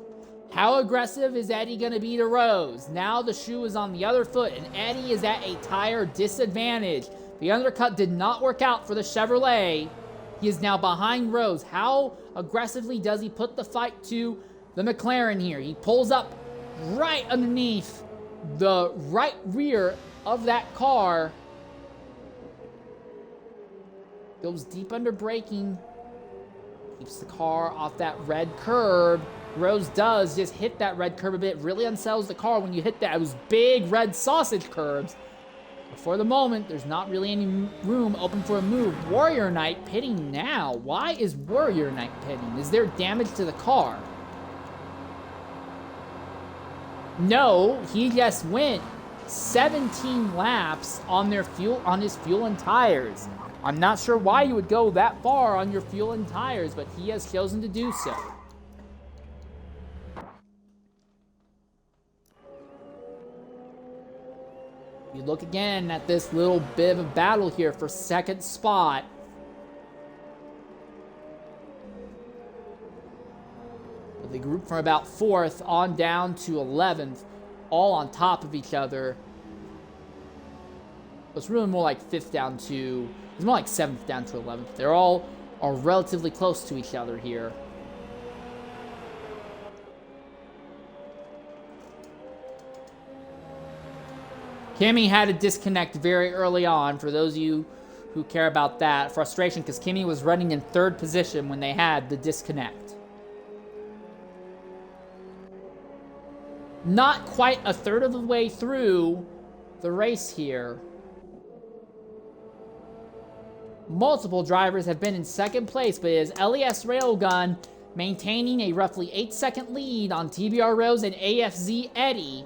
How aggressive is Eddie going to be to Rose? Now the shoe is on the other foot, and Eddie is at a tire disadvantage. The undercut did not work out for the Chevrolet. He is now behind Rose. How aggressively does he put the fight to the McLaren here? He pulls up right underneath the right rear of that car. Goes deep under braking. Keeps the car off that red curb. Rose does just hit that red curb a bit. Really unsettles the car when you hit those big red sausage curbs. But for the moment, there's not really any room open for a move. Warrior Knight pitting now. Why is Warrior Knight pitting? Is there damage to the car? No, he just went 17 laps on his fuel and tires. I'm not sure why you would go that far on your fuel and tires, but he has chosen to do so. You look again at this little bit of a battle here for second spot. They group from about 4th on down to 11th, all on top of each other. It's really more like 5th down to, it's more like 7th down to 11th. They're all are relatively close to each other here. Kimmy had a disconnect very early on, for those of you who care about that. Frustration, because Kimmy was running in 3rd position when they had the disconnect. Not quite a third of the way through the race here. Multiple drivers have been in 2nd place, but it is LES Railgun maintaining a roughly 8-second lead on TBR Rose and AFZ Eddie,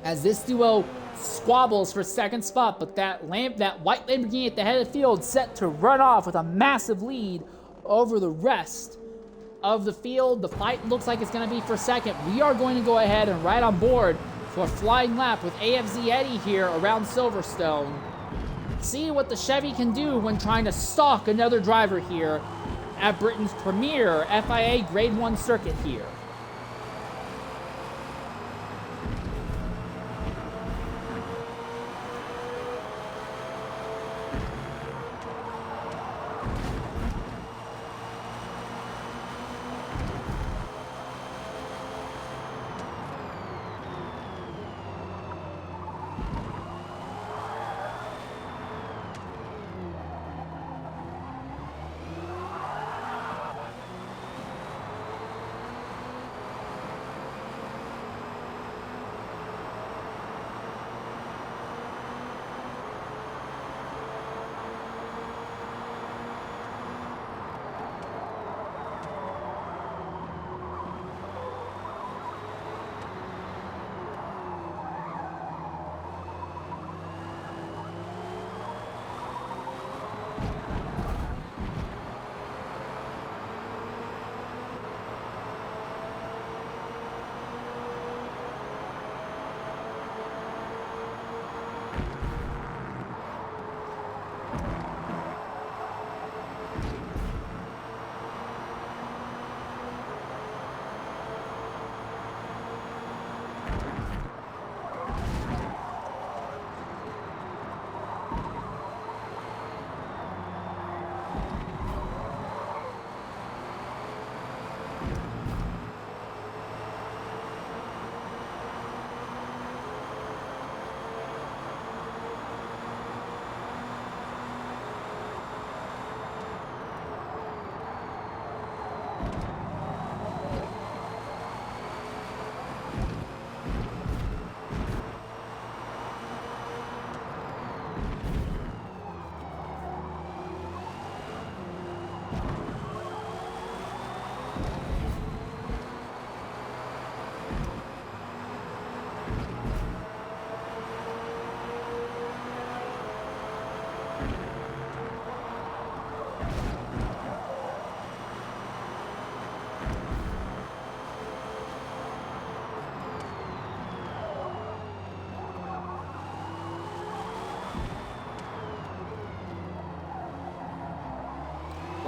as this duo squabbles for 2nd spot. But that white Lamborghini at the head of the field set to run off with a massive lead over the rest of the field. The fight looks like it's going to be for 2nd. We are going to go ahead and ride on board for a flying lap with AFZ Eddie here around Silverstone. See what the Chevy can do when trying to stalk another driver here at Britain's premier FIA Grade 1 circuit here.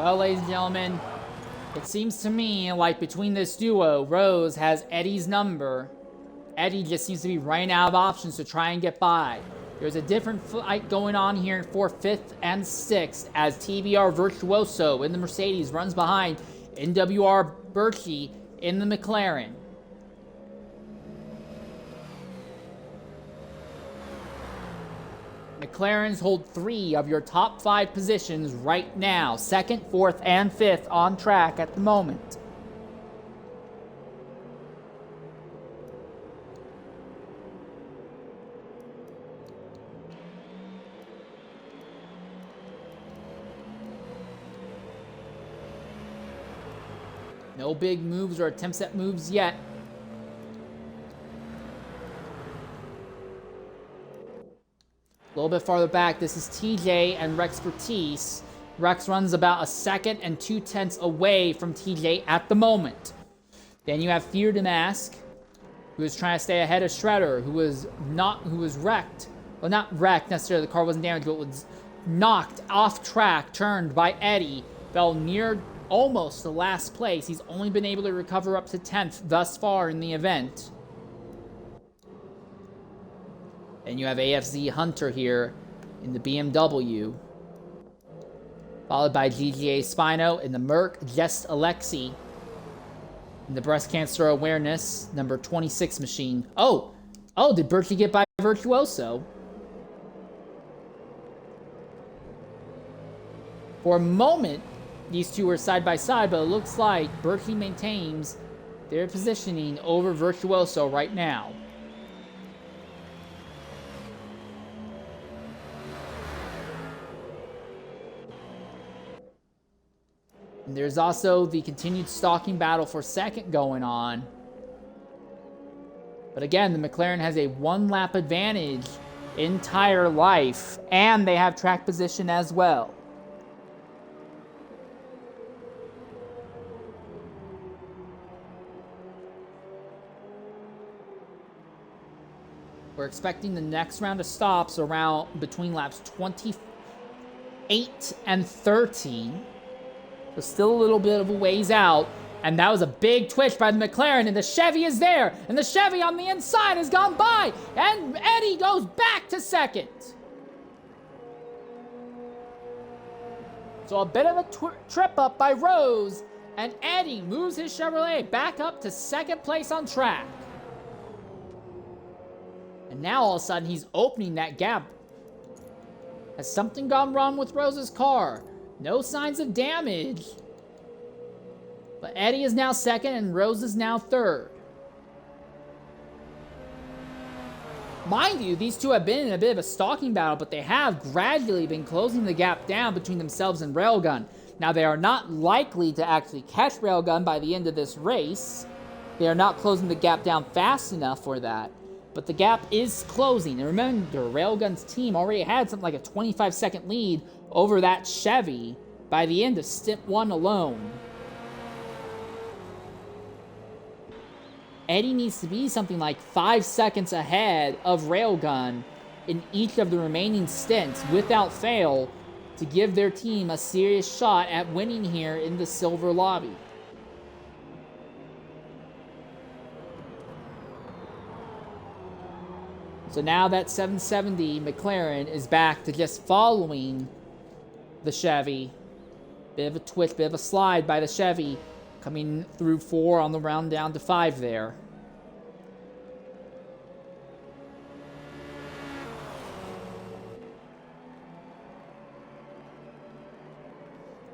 Well, ladies and gentlemen, it seems to me like between this duo, Rose has Eddie's number. Eddie just seems to be running out of options to try and get by. There's a different fight going on here for 5th and 6th as TBR Virtuoso in the Mercedes runs behind NWR Birchie in the McLaren. McLarens hold 3 of your top 5 positions right now. 2nd, 4th, and 5th on track at the moment. No big moves or attempts at moves yet. A little bit farther back, this is TJ and Rex Bertice. Rex runs about 1 second and 2/10 away from TJ at the moment. Then you have Fear the Mask, who is trying to stay ahead of Shredder, who was wrecked. Well, not wrecked necessarily, the car wasn't damaged, but was knocked off track, turned by Eddie, fell near almost to last place. He's only been able to recover up to 10th thus far in the event. And you have AFZ Hunter here in the BMW. Followed by GGA Spino in the Merc, Just Alexi in the Breast Cancer Awareness, number 26 machine. Oh, did Birchie get by Virtuoso? For a moment, these two were side by side, but it looks like Birchie maintains their positioning over Virtuoso right now. And there's also the continued stalking battle for 2nd going on. But again, the McLaren has a 1-lap advantage in tire life, and they have track position as well. We're expecting the next round of stops around between laps 28 and 30. So still a little bit of a ways out. And that was a big twitch by the McLaren, and the Chevy is there. And the Chevy on the inside has gone by. And Eddie goes back to 2nd. So a bit of a trip up by Rose. And Eddie moves his Chevrolet back up to 2nd place on track. And now all of a sudden he's opening that gap. Has something gone wrong with Rose's car? No signs of damage. But Eddie is now 2nd and Rose is now 3rd. Mind you, these two have been in a bit of a stalking battle, but they have gradually been closing the gap down between themselves and Railgun. Now, they are not likely to actually catch Railgun by the end of this race. They are not closing the gap down fast enough for that. But the gap is closing. And remember, Railgun's team already had something like a 25-second lead over that Chevy by the end of Stint 1 alone. Eddie needs to be something like 5 seconds ahead of Railgun in each of the remaining stints without fail to give their team a serious shot at winning here in the Silver Lobby. So now that 770 McLaren is back to just following the Chevy. Bit of a twitch, bit of a slide by the Chevy, coming through 4 on the round down to 5 there.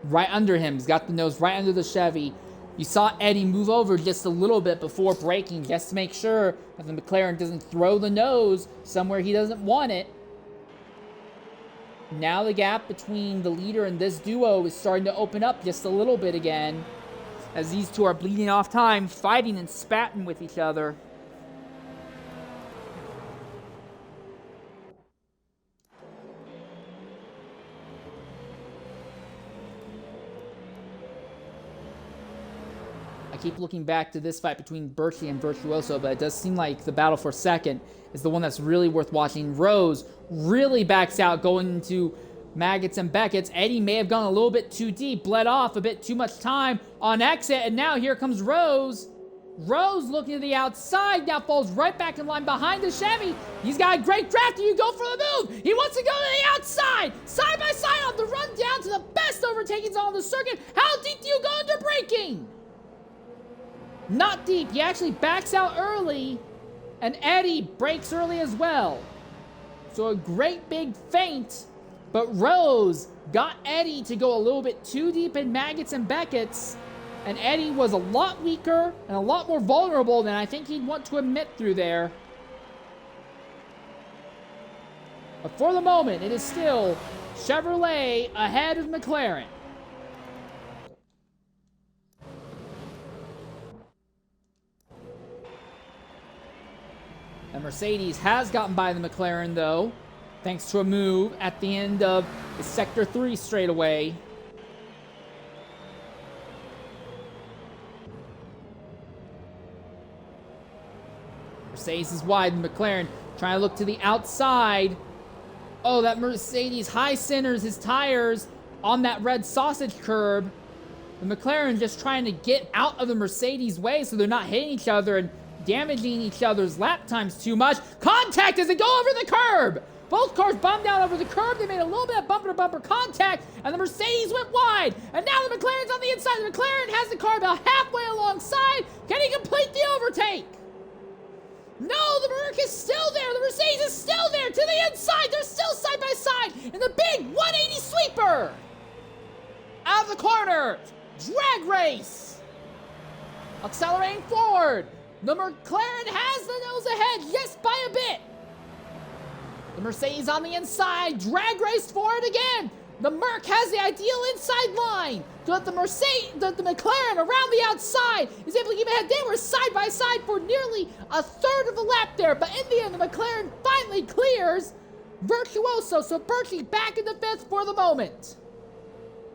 Right under him, he's got the nose right under the Chevy. You saw Eddie move over just a little bit before braking just to make sure that the McLaren doesn't throw the nose somewhere he doesn't want it. Now the gap between the leader and this duo is starting to open up just a little bit again, as these two are bleeding off time, fighting and spatting with each other. I keep looking back to this fight between Birchie and Virtuoso, but it does seem like the battle for 2nd is the one that's really worth watching. Rose really backs out going into Maggots and Beckett's. Eddie may have gone a little bit too deep, bled off a bit too much time on exit, and now here comes Rose. Rose looking to the outside, now falls right back in line behind the Chevy. He's got a great draft, and you go for the move. He wants to go to the outside, side by side on the run down to the best overtakings on the circuit. How deep do you go under braking? Not deep. He actually backs out early, and Eddie brakes early as well. So a great big feint, but Rose got Eddie to go a little bit too deep in Maggots and Beckett's. And Eddie was a lot weaker and a lot more vulnerable than I think he'd want to admit through there. But for the moment, it is still Chevrolet ahead of McLaren. The Mercedes has gotten by the McLaren, though, thanks to a move at the end of the Sector 3 straightaway. Mercedes is wide, the McLaren trying to look to the outside. Oh, that Mercedes high centers his tires on that red sausage curb. The McLaren just trying to get out of the Mercedes way so they're not hitting each other and damaging each other's lap times too much. Contact as they go over the curb. Both cars bombed out over the curb. They made a little bit of bumper-to-bumper contact, and the Mercedes went wide. And now the McLaren's on the inside. The McLaren has the car about halfway alongside. Can he complete the overtake? No, the Merc is still there. The Mercedes is still there to the inside. They're still side by side in the big 180 sweeper. Out of the corner. Drag race. Accelerating forward. The McLaren has the nose ahead. Yes, by a bit. The Mercedes on the inside. Drag race forward again. The Merc has the ideal inside line. So that the McLaren around the outside is able to keep ahead. They were side by side for nearly a third of the lap there. But in the end, the McLaren finally clears Virtuoso. So Berkey back in the fifth for the moment.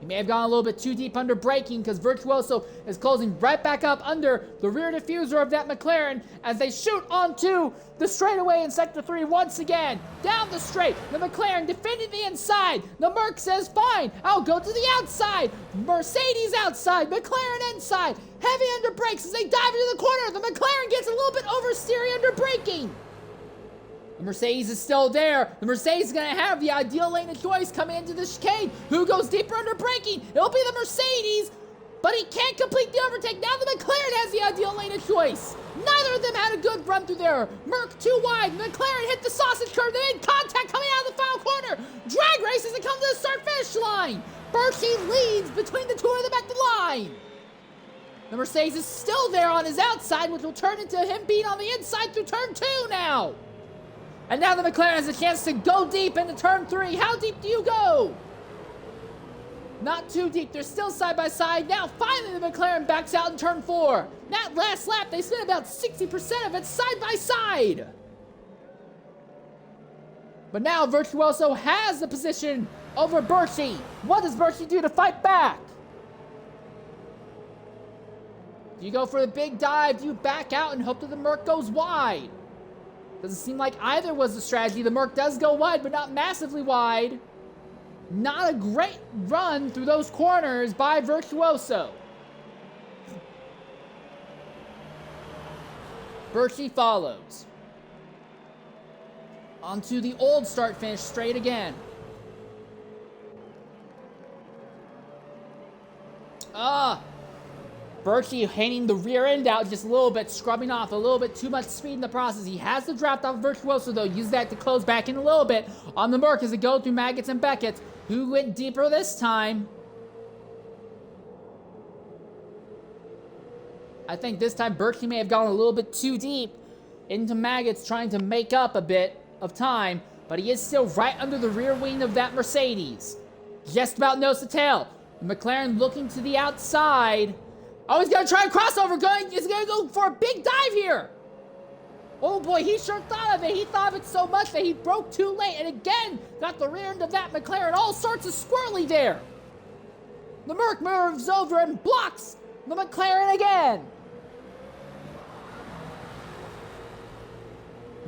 He may have gone a little bit too deep under braking because Virtuoso is closing right back up under the rear diffuser of that McLaren as they shoot onto the straightaway in Sector 3 once again. Down the straight, the McLaren defending the inside. The Merc says, fine, I'll go to the outside. Mercedes outside, McLaren inside. Heavy under brakes as they dive into the corner. The McLaren gets a little bit oversteery under braking. The Mercedes is still there. The Mercedes is going to have the ideal lane of choice coming into the chicane. Who goes deeper under braking? It'll be the Mercedes, but he can't complete the overtake. Now the McLaren has the ideal lane of choice. Neither of them had a good run through there. Merc too wide. McLaren hit the sausage curve. They made contact coming out of the final corner. Drag race as they come to the start-finish line. Berkey leads between the two of them at the line. The Mercedes is still there on his outside, which will turn into him being on the inside through turn 2 now. And now the McLaren has a chance to go deep into turn 3. How deep do you go? Not too deep. They're still side by side. Now finally the McLaren backs out in turn 4. That last lap, they spent about 60% of it side by side. But now Virtuoso has the position over Berkey. What does Berkey do to fight back? Do you go for the big dive? Do you back out and hope that the Merc goes wide? Doesn't seem like either was the strategy. The Merc does go wide, but not massively wide. Not a great run through those corners by Virtuoso. Berkey follows. Onto the old start-finish straight again. Berkey hanging the rear end out just a little bit, scrubbing off a little bit too much speed in the process. He has the draft off Virtuoso, though. Use that to close back in a little bit on the Merc as they go through Maggots and Beckett's, who went deeper this time. I think this time Berkey may have gone a little bit too deep into Maggots, trying to make up a bit of time, but he is still right under the rear wing of that Mercedes. Just about nose to tail. The McLaren looking to the outside. Oh, he's going to try a crossover. He's going to go for a big dive here. Oh, boy, he sure thought of it. He thought of it so much that he broke too late. And again, got the rear end of that McLaren. All sorts of squirrely there. The Merc moves over and blocks the McLaren again.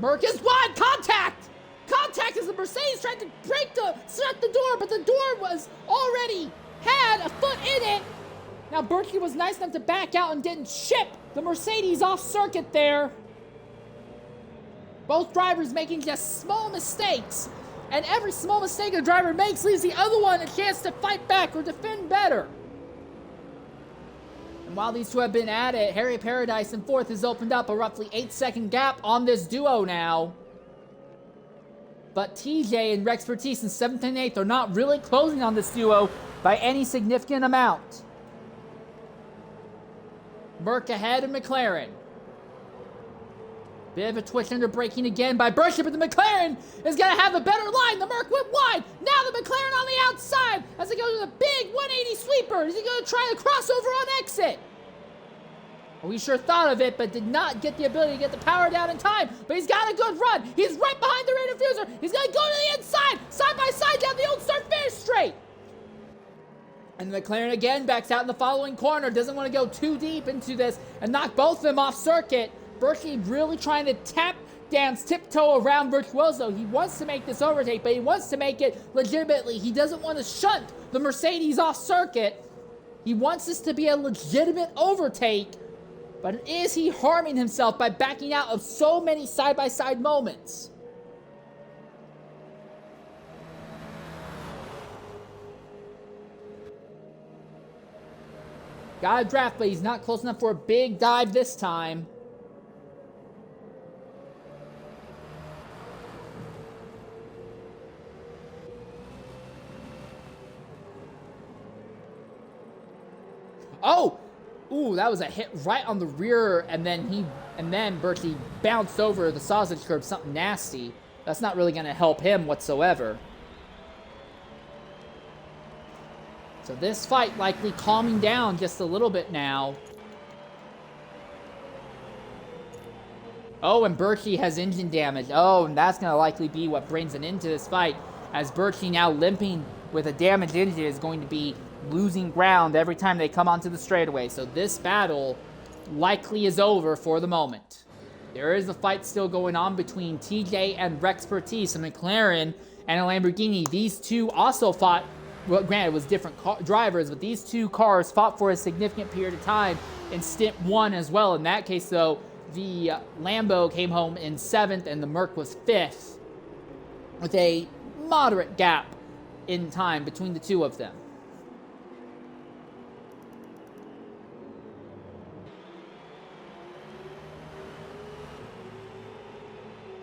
Merc is wide. Contact. Contact as as the Mercedes tried to shut the door, but the door was already had a foot in it. Now Berkey was nice enough to back out and didn't chip the Mercedes off circuit there. Both drivers making just small mistakes, and every small mistake a driver makes leaves the other one a chance to fight back or defend better. And while these two have been at it, Harry Paradise in fourth has opened up a roughly 8-second gap on this duo now. But TJ and Rex Bertice in 7th and 8th are not really closing on this duo by any significant amount. Merck ahead of McLaren. Bit of a twitch under braking again by Berkshire, but the McLaren is going to have a better line. The Merc went wide. Now the McLaren on the outside as they go to the big 180 sweeper. Is he going to try the crossover on exit? Well, we sure thought of it, but did not get the ability to get the power down in time. But he's got a good run. He's right behind the rear diffuser. He's going to go to the inside, side by side down the old start-finish straight. And the McLaren again backs out in the following corner. Doesn't want to go too deep into this and knock both of them off circuit. Berkey really trying to dance tiptoe around Virtuoso. He wants to make this overtake, but he wants to make it legitimately. He doesn't want to shunt the Mercedes off circuit. He wants this to be a legitimate overtake, but is he harming himself by backing out of so many side-by-side moments? Got a draft, but he's not close enough for a big dive this time. Oh! Ooh, that was a hit right on the rear, and then Berkey bounced over the sausage curb, something nasty. That's not really going to help him whatsoever. So this fight likely calming down just a little bit now. Oh, and Berkey has engine damage. Oh, and that's going to likely be what brings an end to this fight, as Berkey now limping with a damaged engine is going to be losing ground every time they come onto the straightaway. So this battle likely is over for the moment. There is a fight still going on between TJ and Rex Bertice, a McLaren and a Lamborghini. These two also fought, well, granted it was different drivers, but these two cars fought for a significant period of time in Stint 1 as well. In that case, though, the Lambo came home in 7th and the Merc was 5th, with a moderate gap in time between the two of them.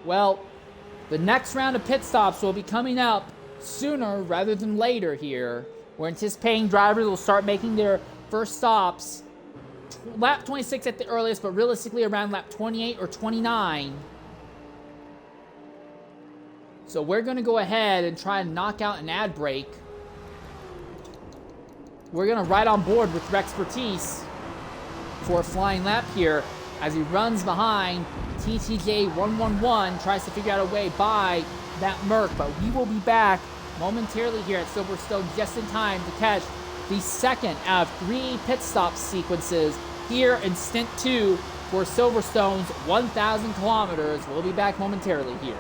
Well, the next round of pit stops will be coming up sooner rather than later here. We're anticipating drivers will start making their first stops lap 26 at the earliest, but realistically around lap 28 or 29. So we're going to go ahead and try and knock out an ad break. We're going to ride on board with Rex Bertice for a flying lap here as he runs behind TTJ 111, tries to figure out a way by that Merc, but we will be back momentarily here at Silverstone just in time to catch the second out of 3 pit stop sequences here in Stint 2 for Silverstone's 1,000 kilometers. We'll be back momentarily here.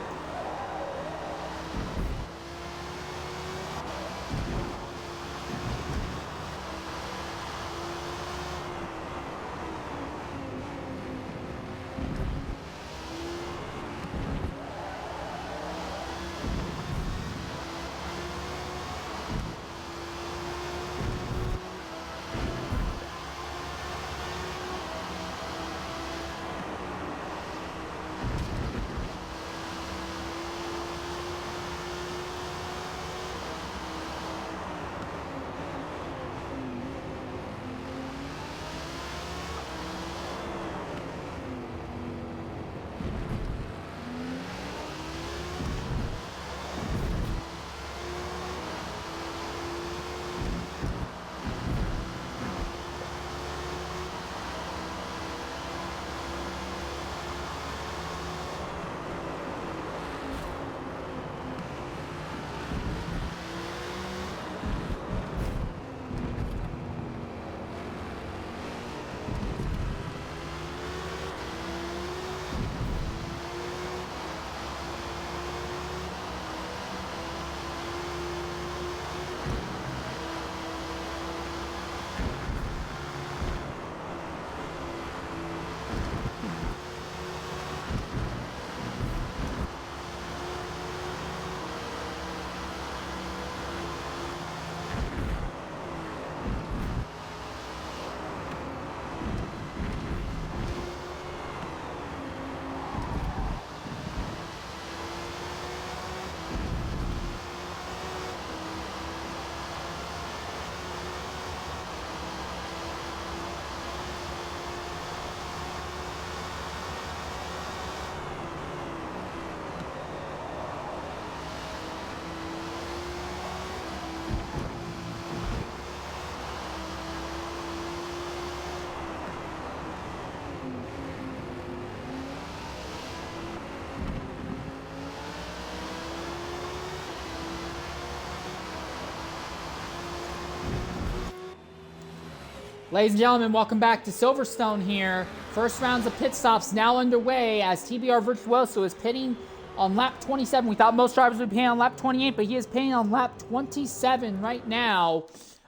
Ladies and gentlemen, welcome back to Silverstone here. First rounds of pit stops now underway as TBR Virtuoso is pitting on lap 27. We thought most drivers would be pitting on lap 28, but he is pitting on lap 27 right now.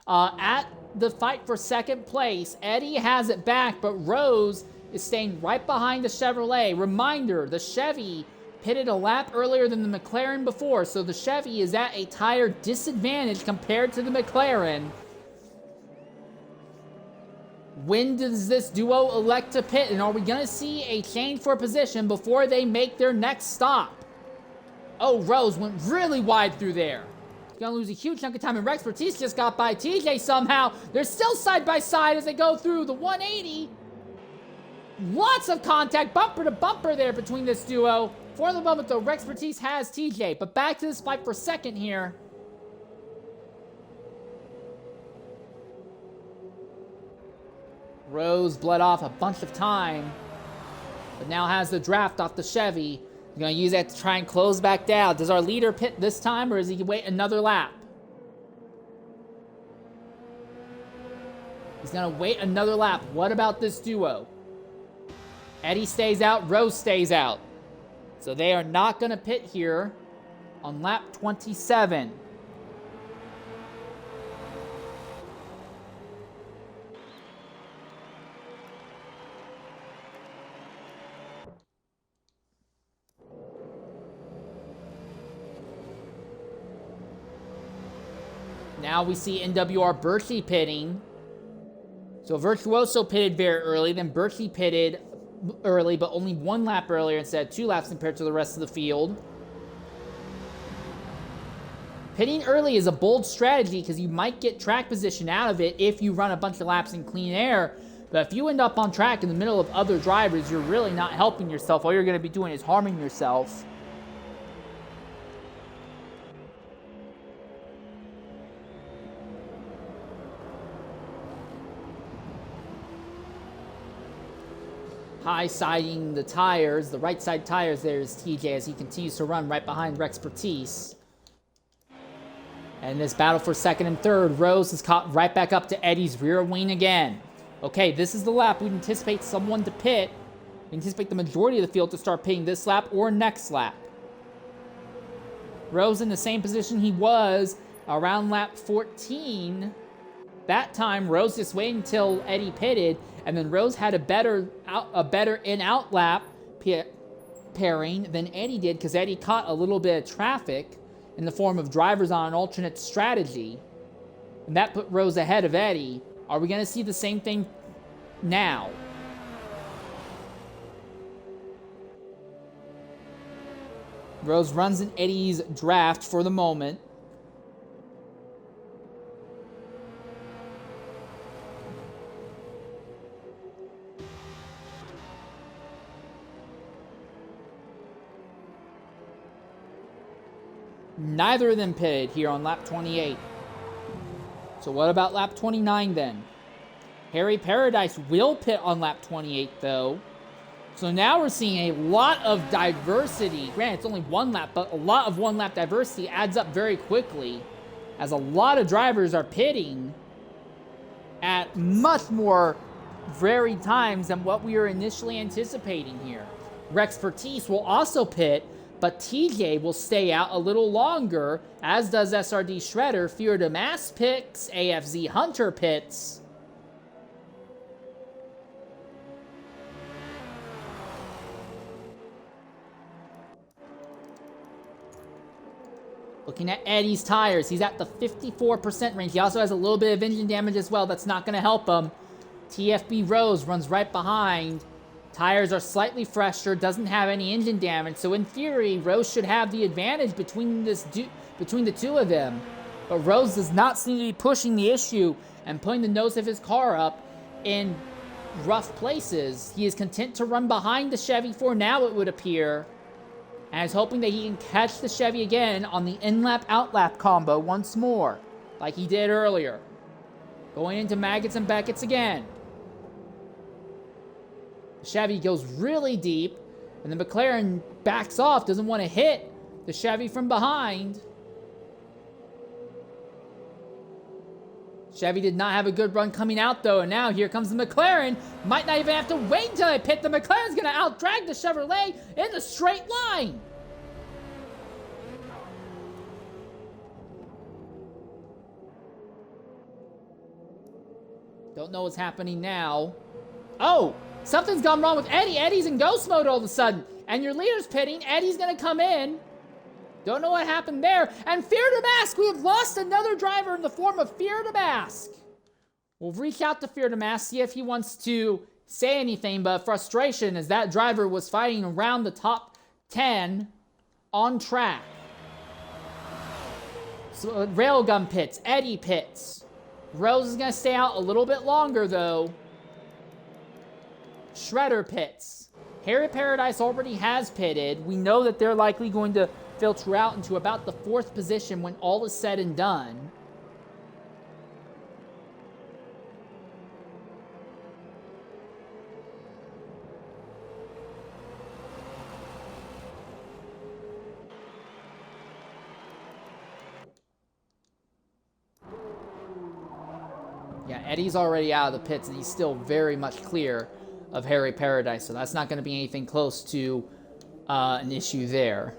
At the fight for second place, Eddie has it back, but Rose is staying right behind the Chevrolet. Reminder, the Chevy pitted a lap earlier than the McLaren before, so the Chevy is at a tire disadvantage compared to the McLaren. When does this duo elect to pit? And are we going to see a change for position before they make their next stop? Oh, Rose went really wide through there. Going to lose a huge chunk of time. And Rex Bertice just got by TJ somehow. They're still side by side as they go through the 180. Lots of contact, bumper to bumper there between this duo. For the moment, though, Rex Bertice has TJ. But back to this fight for second here. Rose bled off a bunch of time, but now has the draft off the Chevy. He's going to use that to try and close back down. Does our leader pit this time, or does he wait another lap? He's going to wait another lap. What about this duo? Eddie stays out, Rose stays out. So they are not going to pit here on lap 27. Now we see NWR Birchie pitting. So Virtuoso pitted very early, then Birchie pitted early, but only one lap earlier instead of 2 laps compared to the rest of the field. Pitting early is a bold strategy because you might get track position out of it if you run a bunch of laps in clean air. But if you end up on track in the middle of other drivers, you're really not helping yourself. All you're going to be doing is harming yourself. High-siding the tires, the right-side tires there is TJ as he continues to run right behind Rex Bertice. And this battle for second and third, Rose is caught right back up to Eddie's rear wing again. Okay, this is the lap we'd anticipate someone to pit. We anticipate the majority of the field to start pitting this lap or next lap. Rose in the same position he was around lap 14. That time, Rose just waited until Eddie pitted, and then Rose had a better in-out lap pairing than Eddie did because Eddie caught a little bit of traffic in the form of drivers on an alternate strategy, and that put Rose ahead of Eddie. Are we going to see the same thing now? Rose runs in Eddie's draft for the moment. Neither of them pitted here on lap 28. So what about lap 29 then? Harry Paradise will pit on lap 28 though. So now we're seeing a lot of diversity. Granted, it's only one lap, but a lot of one lap diversity adds up very quickly as a lot of drivers are pitting at much more varied times than what we were initially anticipating here. Rex Bertice will also pit, but TJ will stay out a little longer, as does SRD Shredder. Fear to Mass picks, AFZ Hunter pits. Looking at Eddie's tires, he's at the 54% range. He also has a little bit of engine damage as well. That's not going to help him. TFB Rose runs right behind. Tires are slightly fresher, doesn't have any engine damage, so in theory, Rose should have the advantage between the two of them. But Rose does not seem to be pushing the issue and putting the nose of his car up in rough places. He is content to run behind the Chevy for now, it would appear, and is hoping that he can catch the Chevy again on the in-lap, out-lap combo once more, like he did earlier. Going into Maggots and Beckett's again. Chevy goes really deep, and the McLaren backs off, doesn't want to hit the Chevy from behind. Chevy did not have a good run coming out, though, and now here comes the McLaren. Might not even have to wait until they pit. The McLaren's going to out-drag the Chevrolet in the straight line. Don't know what's happening now. Oh, something's gone wrong with Eddie. Eddie's in ghost mode all of a sudden, and your leader's pitting. Eddie's going to come in. Don't know what happened there. And Fear to Mask, we have lost another driver in the form of Fear to Mask. We'll reach out to Fear to Mask, see if he wants to say anything, but frustration as that driver was fighting around the top 10 on track. So Railgun pits, Eddie pits. Rose is going to stay out a little bit longer, though. Shredder pits. Harry Paradise already has pitted. We know that they're likely going to filter out into about the 4th position when all is said and done. Yeah, Eddie's already out of the pits, and he's still very much clear of Harry Paradise, so that's not going to be anything close to an issue there.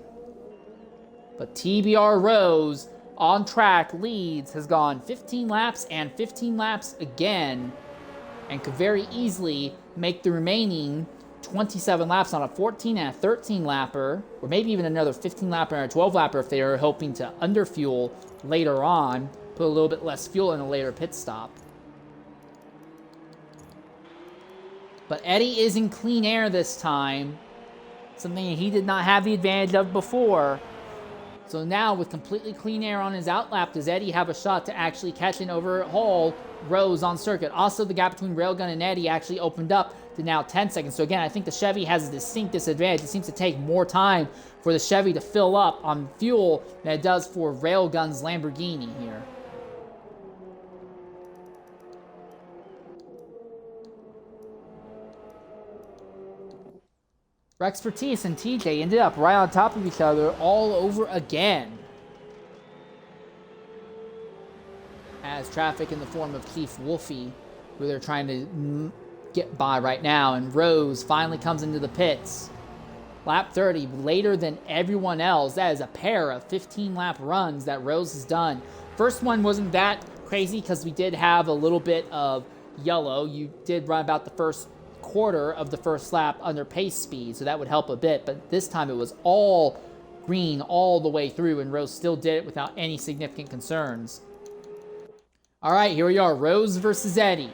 But TBR Rose on track leads, has gone 15 laps and 15 laps again, and could very easily make the remaining 27 laps on a 14 and a 13 lapper, or maybe even another 15 lapper and a 12 lapper if they are hoping to underfuel later on, put a little bit less fuel in a later pit stop. But Eddie is in clean air this time, something he did not have the advantage of before. So now, with completely clean air on his outlap, does Eddie have a shot to actually catch and overhaul Rose on circuit? Also, the gap between Railgun and Eddie actually opened up to now 10 seconds. So again, I think the Chevy has a distinct disadvantage. It seems to take more time for the Chevy to fill up on fuel than it does for Railgun's Lamborghini here. Rexpertise and TJ ended up right on top of each other all over again. As traffic in the form of Keith Wolfie, who they're trying to get by right now, and Rose finally comes into the pits. Lap 30, later than everyone else. That is a pair of 15-lap runs that Rose has done. First one wasn't that crazy because we did have a little bit of yellow. You did run about the first quarter of the first lap under pace speed, so that would help a bit, but this time it was all green all the way through, and Rose still did it without any significant concerns. All right, here we are, Rose versus Eddie.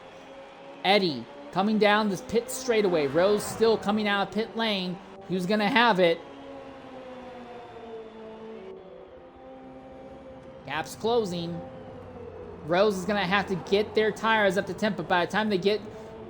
Eddie coming down this pit straightaway. Rose still coming out of pit lane. Who's gonna have it? Gap's closing. Rose is gonna have to get their tires up to temp, but by the time they get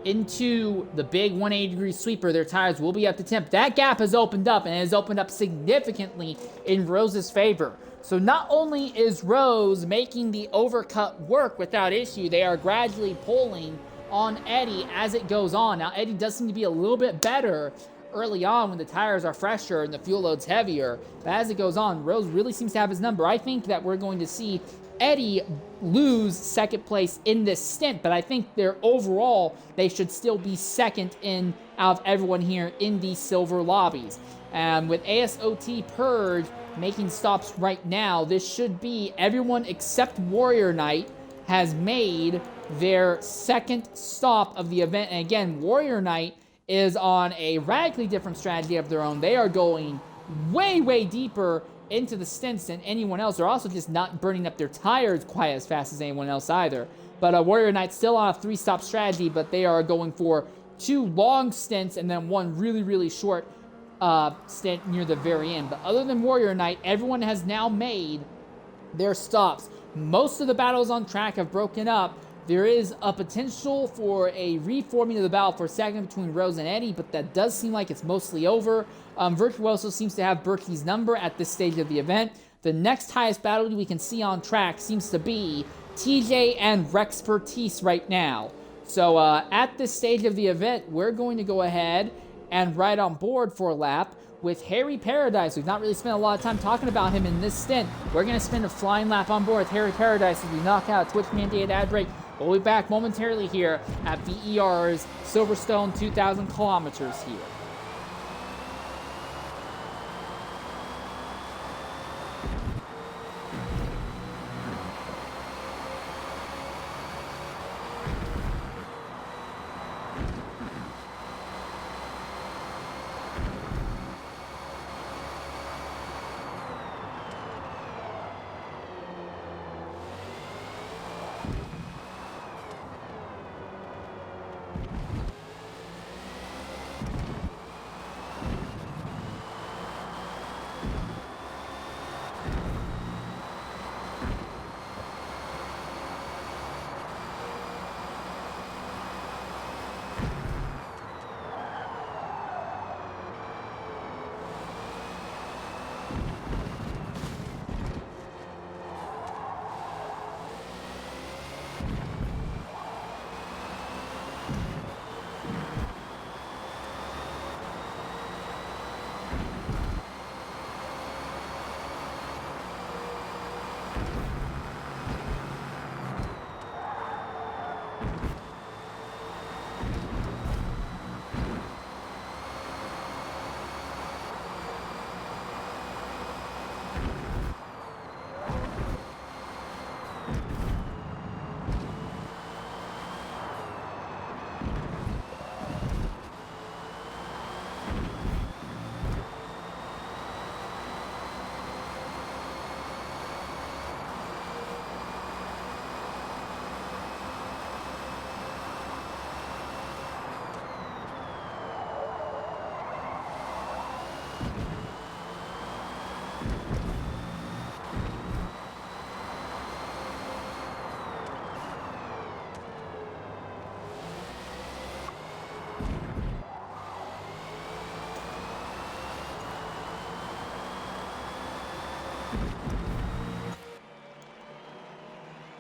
into the big 180-degree sweeper, their tires will be up to temp. That gap has opened up, and it has opened up significantly in Rose's favor. So not only is Rose making the overcut work without issue, they are gradually pulling on Eddie as it goes on. Now, Eddie does seem to be a little bit better early on when the tires are fresher and the fuel load's heavier. But as it goes on, Rose really seems to have his number. I think that we're going to see Eddie lose second place in this stint, but I think overall they should still be second in out of everyone here in these silver lobbies. And with ASOT Purge making stops right now, this should be everyone except Warrior Knight has made their second stop of the event. And again, Warrior Knight is on a radically different strategy of their own. They are going way, way deeper into the stints than anyone else. They're also just not burning up their tires quite as fast as anyone else either. But Warrior Knight's still on a 3-stop strategy, but they are going for 2 long stints and then 1 really, really short stint near the very end. But other than Warrior Knight, everyone has now made their stops. Most of the battles on track have broken up. There is a potential for a reforming of the battle for second between Rose and Eddie, but that does seem like it's mostly over. Virtuoso seems to have Berkey's number at this stage of the event. The next highest battle we can see on track seems to be TJ and Rexpertise right now. So at this stage of the event, we're going to go ahead and ride on board for a lap with Harry Paradise. We've not really spent a lot of time talking about him in this stint. We're going to spend a flying lap on board with Harry Paradise as we knock out a Twitch-mandated ad break We'll be back momentarily here at VER's Silverstone 2,000 kilometers here.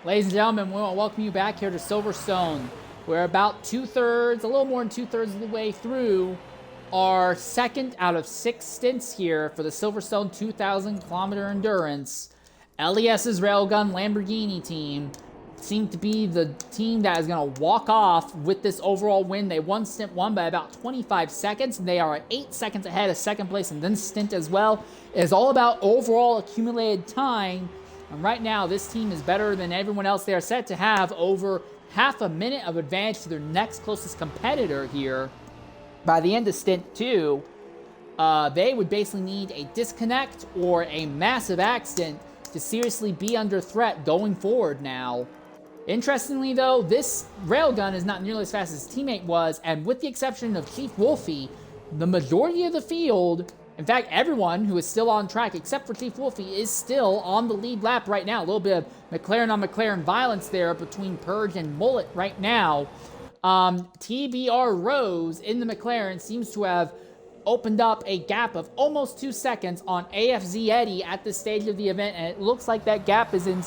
Ladies and gentlemen, we want to welcome you back here to Silverstone. We're about a little more than two-thirds of the way through our second out of 6 stints here for the Silverstone 2,000 kilometer endurance. LES's Railgun Lamborghini team seem to be the team that is going to walk off with this overall win. They won Stint 1 by about 25 seconds. They are 8 seconds ahead of second place, and then Stint as well. It is all about overall accumulated time. And right now, this team is better than everyone else. They are set to have over half a minute of advantage to their next closest competitor here. By the end of Stint 2, they would basically need a disconnect or a massive accident to seriously be under threat going forward now. Interestingly, though, this Railgun is not nearly as fast as his teammate was, and with the exception of Chief Wolfie, the majority of the field, in fact, everyone who is still on track, except for Chief Wolfie, is still on the lead lap right now. A little bit of McLaren on McLaren violence there between Purge and Mullet right now. TBR Rose in the McLaren seems to have opened up a gap of almost 2 seconds on AFZ Eddie at this stage of the event, and it looks like that gap is in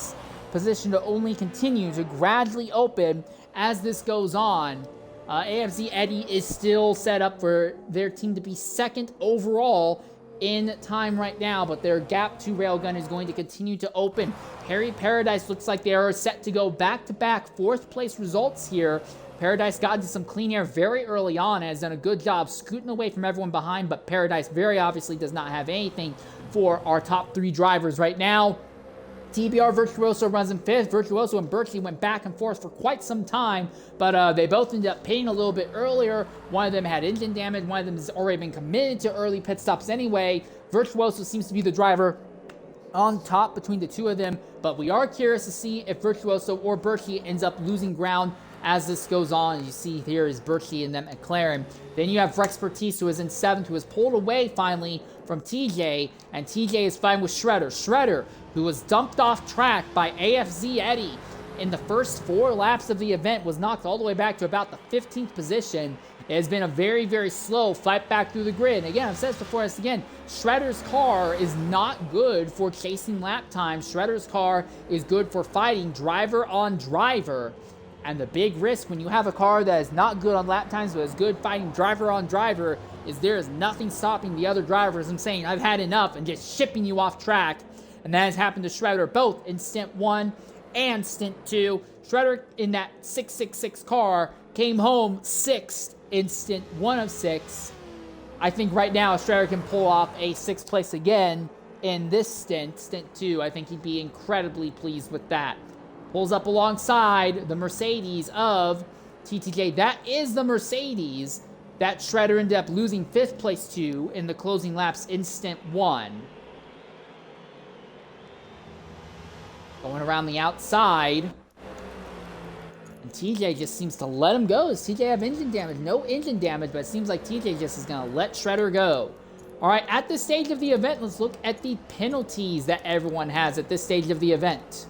position to only continue to gradually open as this goes on. AFZ Eddie is still set up for their team to be second overall in time right now, but their gap to Railgun is going to continue to open. Harry Paradise looks like they are set to go back-to-back fourth-place results here. Paradise got into some clean air very early on and has done a good job scooting away from everyone behind, but Paradise very obviously does not have anything for our top 3 drivers right now. TBR Virtuoso runs in 5th. Virtuoso and Birchie went back and forth for quite some time, but they both ended up pitting a little bit earlier. One of them had engine damage. One of them has already been committed to early pit stops anyway. Virtuoso seems to be the driver on top between the two of them, but we are curious to see if Virtuoso or Birchie ends up losing ground as this goes on. You see here is Birchie and then McLaren. Then you have Rexpertise, who is in 7th, who is pulled away finally from TJ, and TJ is fine with Shredder. Shredder, who was dumped off track by AFZ Eddie in the first 4 laps of the event, was knocked all the way back to about the 15th position. It has been a very, very slow fight back through the grid. And again, I've said this before, and again, Shredder's car is not good for chasing lap time. Shredder's car is good for fighting driver on driver. And the big risk when you have a car that is not good on lap times but is good fighting driver on driver is there is nothing stopping the other drivers from saying, I've had enough, and just shipping you off track. And that has happened to Shredder both in Stint 1 and Stint 2. Shredder in that 666 car came home 6th in Stint 1 of 6. I think right now Shredder can pull off a 6th place again in this Stint 2. I think he'd be incredibly pleased with that. Pulls up alongside the Mercedes of TTJ. That is the Mercedes that Shredder ended up losing 5th place to in the closing laps in Stint 1. Going around the outside. And TJ just seems to let him go. Does TJ have engine damage? No engine damage, but it seems like TJ just is going to let Shredder go. All right, at this stage of the event, let's look at the penalties that everyone has at this stage of the event.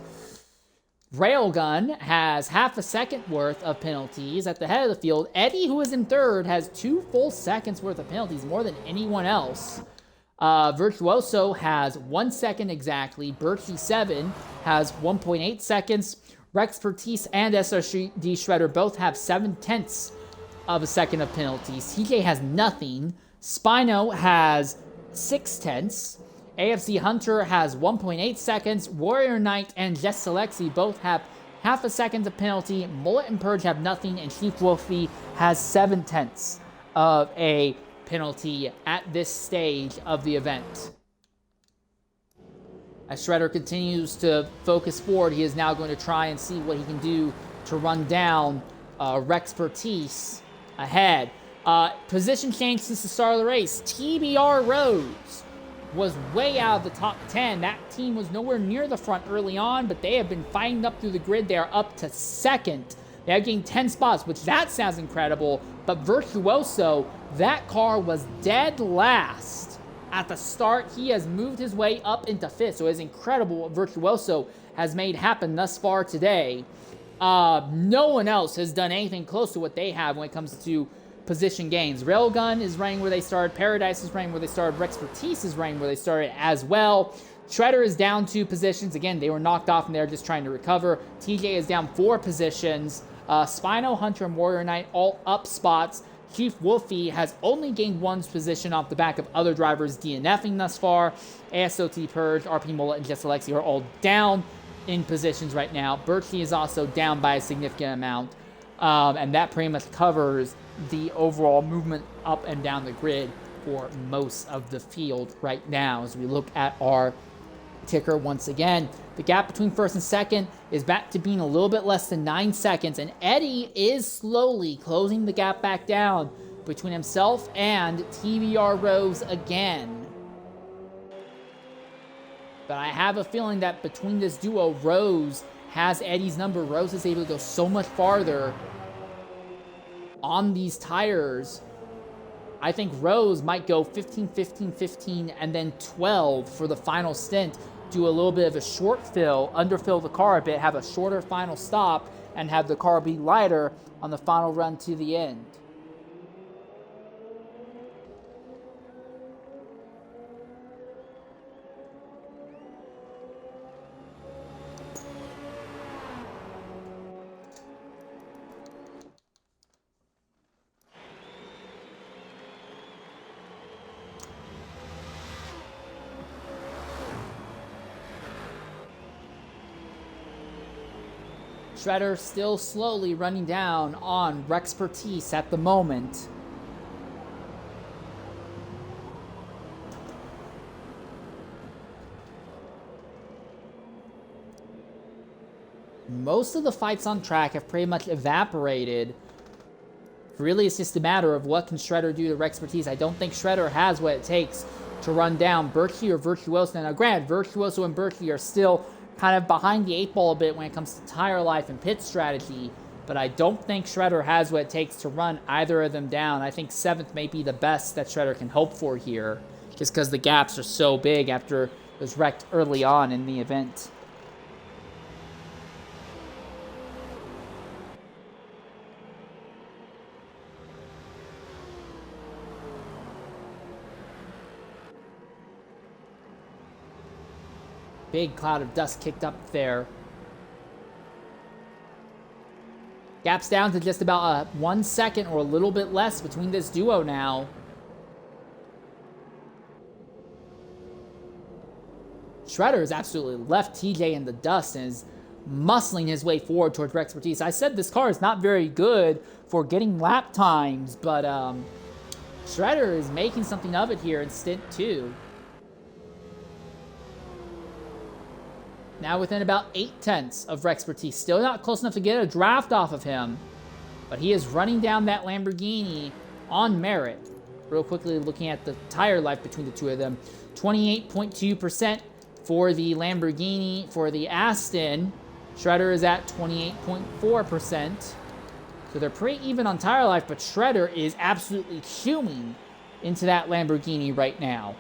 Railgun has half a second worth of penalties at the head of the field. Eddie, who is in 3rd, has 2 full seconds worth of penalties, more than anyone else. Virtuoso has 1 second exactly. Birchie7 has 1.8 seconds. Rexpertise and SRD Shredder both have 7/10 of a second of penalties. TJ has nothing. Spino has 6/10. AFC Hunter has 1.8 seconds. Warrior Knight and Jess Alexi both have half a second of penalty. Mullet and Purge have nothing, and Chief Wolfie has 7/10 of a penalty at this stage of the event. As Shredder continues to focus forward, he is now going to try and see what he can do to run down Rexpertise ahead. Position change since the start of the race. TBR Rose was way out of the top 10. That team was nowhere near the front early on, but they have been fighting up through the grid. They are up to 2nd. They have gained 10 spots, which that sounds incredible. But Virtuoso, that car was dead last at the start. He has moved his way up into 5th, so it's incredible what Virtuoso has made happen thus far today. No one else has done anything close to what they have when it comes to position gains. Railgun is running where they started. Paradise is running where they started. Rexpertise is running where they started as well. Shredder is down 2 positions. Again, they were knocked off and they're just trying to recover. TJ is down 4 positions. Spino, Hunter, and Warrior Knight all up spots. Chief Wolfie has only gained 1 position off the back of other drivers DNFing thus far. ASOT Purge, RP Mullet, and Jess Alexi are all down in positions right now. Birchie is also down by a significant amount. And that pretty much covers the overall movement up and down the grid for most of the field right now. As we look at our ticker once again, the gap between 1st and 2nd is back to being a little bit less than 9 seconds, and Eddie is slowly closing the gap back down between himself and TBR Rose again. But I have a feeling that between this duo, Rose has Eddie's number. Rose is able to go so much farther on these tires. I think Rose might go 15, 15, 15, and then 12 for the final stint. Do a little bit of a short fill, underfill the car a bit, have a shorter final stop, and have the car be lighter on the final run to the end. Shredder still slowly running down on Rexpertise at the moment. Most of the fights on track have pretty much evaporated. Really, it's just a matter of what can Shredder do to Rexpertise. I don't think Shredder has what it takes to run down Birchie or Virtuoso. Now, granted, Virtuoso and Birchie are still kind of behind the 8 ball a bit when it comes to tire life and pit strategy, but I don't think Shredder has what it takes to run either of them down. I think 7th may be the best that Shredder can hope for here, just because the gaps are so big after it was wrecked early on in the event. Big cloud of dust kicked up there. Gaps down to just about 1 second or a little bit less between this duo now. Shredder has absolutely left TJ in the dust and is muscling his way forward towards Rex Expertise. I said this car is not very good for getting lap times, but Shredder is making something of it here in Stint 2. Now within about 8/10 of Rex Expertise. Still not close enough to get a draft off of him, but he is running down that Lamborghini on merit. Real quickly looking at the tire life between the two of them. 28.2% for the Lamborghini. For the Aston, Shredder is at 28.4%. So they're pretty even on tire life, but Shredder is absolutely chewing into that Lamborghini right now.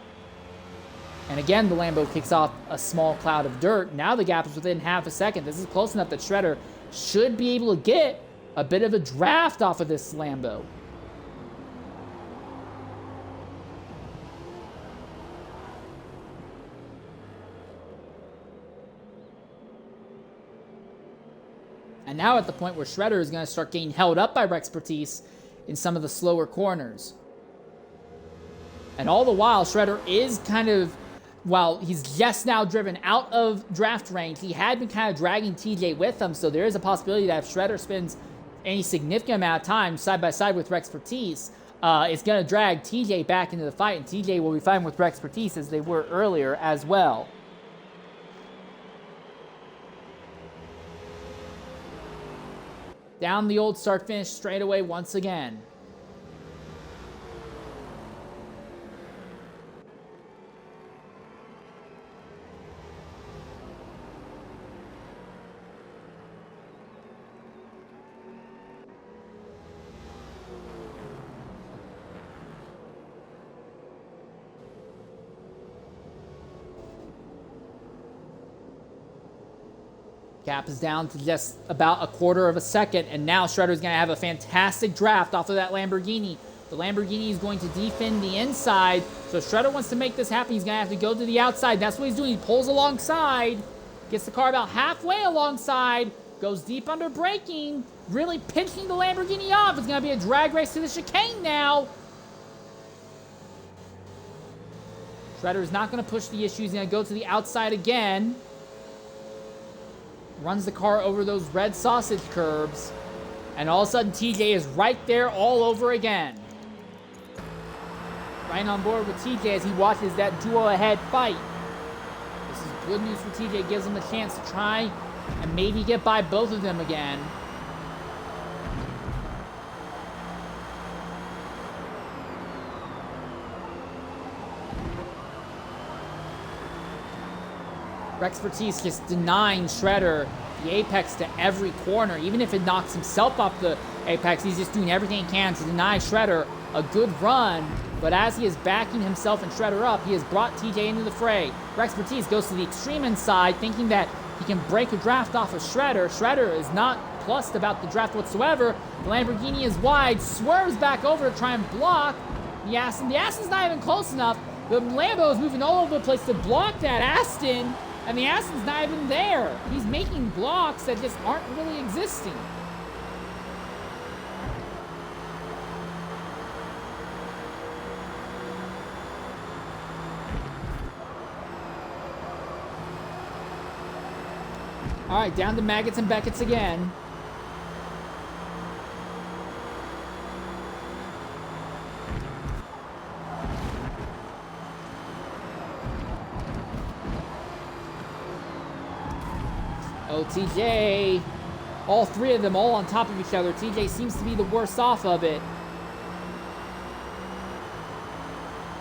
And again, the Lambo kicks off a small cloud of dirt. Now the gap is within half a second. This is close enough that Shredder should be able to get a bit of a draft off of this Lambo. And now at the point where Shredder is going to start getting held up by Rex Expertise in some of the slower corners. And all the while, Shredder is kind of, while he's just now driven out of draft range, he had been kind of dragging TJ with him, so there is a possibility that if Shredder spends any significant amount of time side by side with Rex Expertise, it's going to drag TJ back into the fight, and TJ will be fighting with Rex Expertise as they were earlier as well. Down the old start-finish straightaway once again. Gap is down to just about a quarter of a second, and now Shredder's going to have a fantastic draft off of that Lamborghini. The Lamborghini is going to defend the inside, so if Shredder wants to make this happen, he's going to have to go to the outside. That's what he's doing. He pulls alongside, gets the car about halfway alongside, goes deep under braking, really pinching the Lamborghini off. It's going to be a drag race to the chicane now. Shredder is not going to push the issue. He's going to go to the outside again. Runs the car over those red sausage curbs. And all of a sudden, TJ is right there all over again. Right on board with TJ as he watches that duo ahead fight. This is good news for TJ. Gives him a chance to try and maybe get by both of them again. Rex Expertise just denying Shredder the apex to every corner. Even if it knocks himself off the apex, he's just doing everything he can to deny Shredder a good run. But as he is backing himself and Shredder up, he has brought TJ into the fray. Rex Expertise goes to the extreme inside, thinking that he can break a draft off of Shredder. Shredder is not plussed about the draft whatsoever. The Lamborghini is wide, swerves back over to try and block the Aston. The Aston's not even close enough. The Lambo is moving all over the place to block that Aston. And the Aston's not even there. He's making blocks that just aren't really existing. All right, down to Maggots and Beckett's again. Oh, TJ. All three of them all on top of each other. TJ seems to be the worst off of it.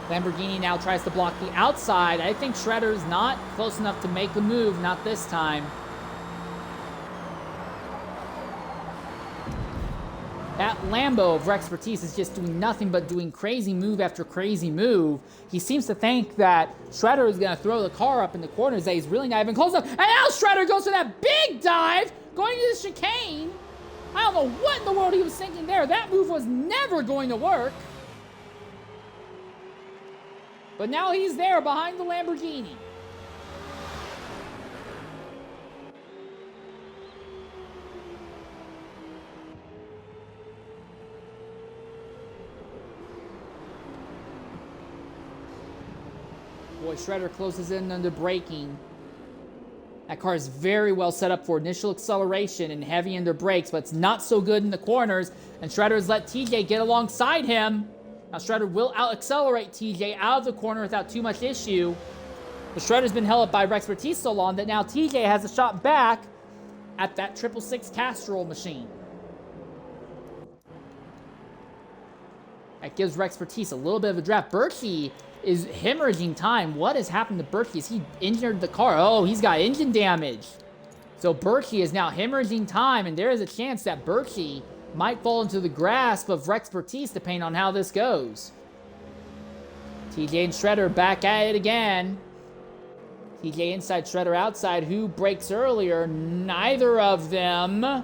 Lamborghini now tries to block the outside. I think Shredder's not close enough to make the move. Not this time. That Lambo of Rex Expertise is just doing nothing but doing crazy move after crazy move. He seems to think that Shredder is going to throw the car up in the corners, that he's really not even close enough. And now Shredder goes for that big dive, going to the chicane. I don't know what in the world he was thinking there. That move was never going to work. But now he's there behind the Lamborghini. Boy, Shredder closes in under braking. That car is very well set up for initial acceleration and heavy under brakes, but it's not so good in the corners. And Shredder has let TJ get alongside him. Now Shredder will out-accelerate TJ out of the corner without too much issue. But Shredder's been held up by Rex Bertice so long that now TJ has a shot back at that 666 Castrol machine. That gives Rex Bertice a little bit of a draft. Berkey is hemorrhaging time. What has happened to Berkey? Has he injured the car? Oh, he's got engine damage. So Berkey is now hemorrhaging time, and there is a chance that Berkey might fall into the grasp of Rex Bertice, depending on how this goes. TJ and Shredder back at it again. TJ inside, Shredder outside. Who breaks earlier? Neither of them.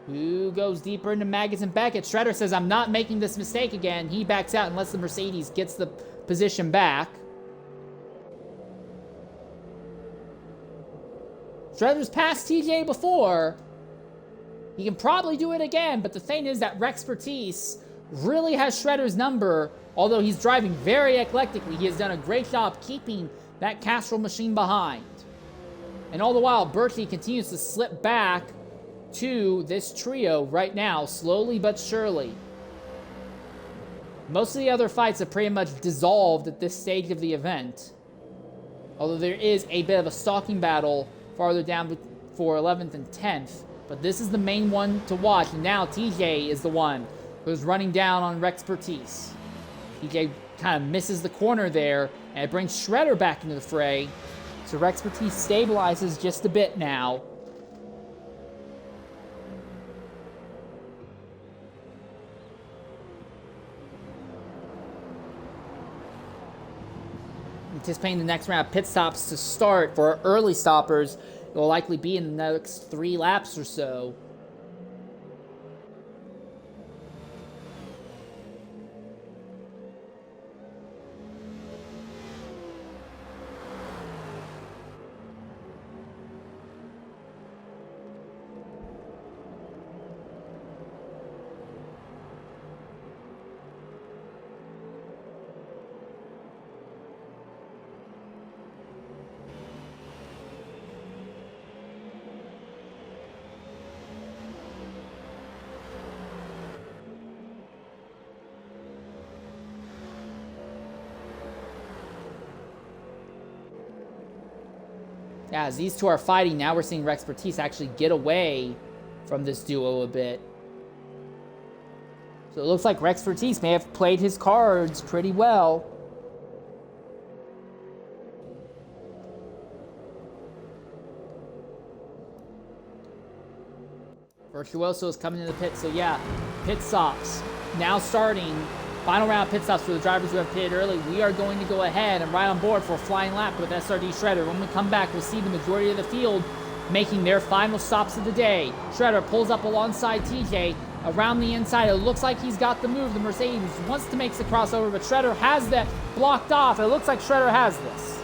Who goes deeper into Maggis and Beckett? Shredder says, I'm not making this mistake again. He backs out unless the Mercedes gets the position back. Shredder's passed TJ before. He can probably do it again, but the thing is that Rex Bertice really has Shredder's number. Although he's driving very eclectically, he has done a great job keeping that Castrol machine behind. And all the while, Berkey continues to slip back to this trio right now, slowly but surely. Most of the other fights have pretty much dissolved at this stage of the event. Although there is a bit of a stalking battle farther down for 11th and 10th. But this is the main one to watch. And now TJ is the one who's running down on Rex Bertice. TJ kind of misses the corner there, and it brings Shredder back into the fray. So Rex Bertice stabilizes just a bit now. Anticipating the next round of pit stops to start for early stoppers. It will likely be in the next 3 laps or so. Yeah, as these two are fighting, now we're seeing Rex Bertice actually get away from this duo a bit. So it looks like Rex Bertice may have played his cards pretty well. Virtuoso is coming to the pit, so yeah, pit stops. Now starting, final round pit stops for the drivers who have pitted early. We are going to go ahead and ride on board for a flying lap with SRD Shredder. When we come back, we'll see the majority of the field making their final stops of the day. Shredder pulls up alongside TJ around the inside. It looks like he's got the move. The Mercedes wants to make the crossover, but Shredder has that blocked off. It looks like Shredder has this.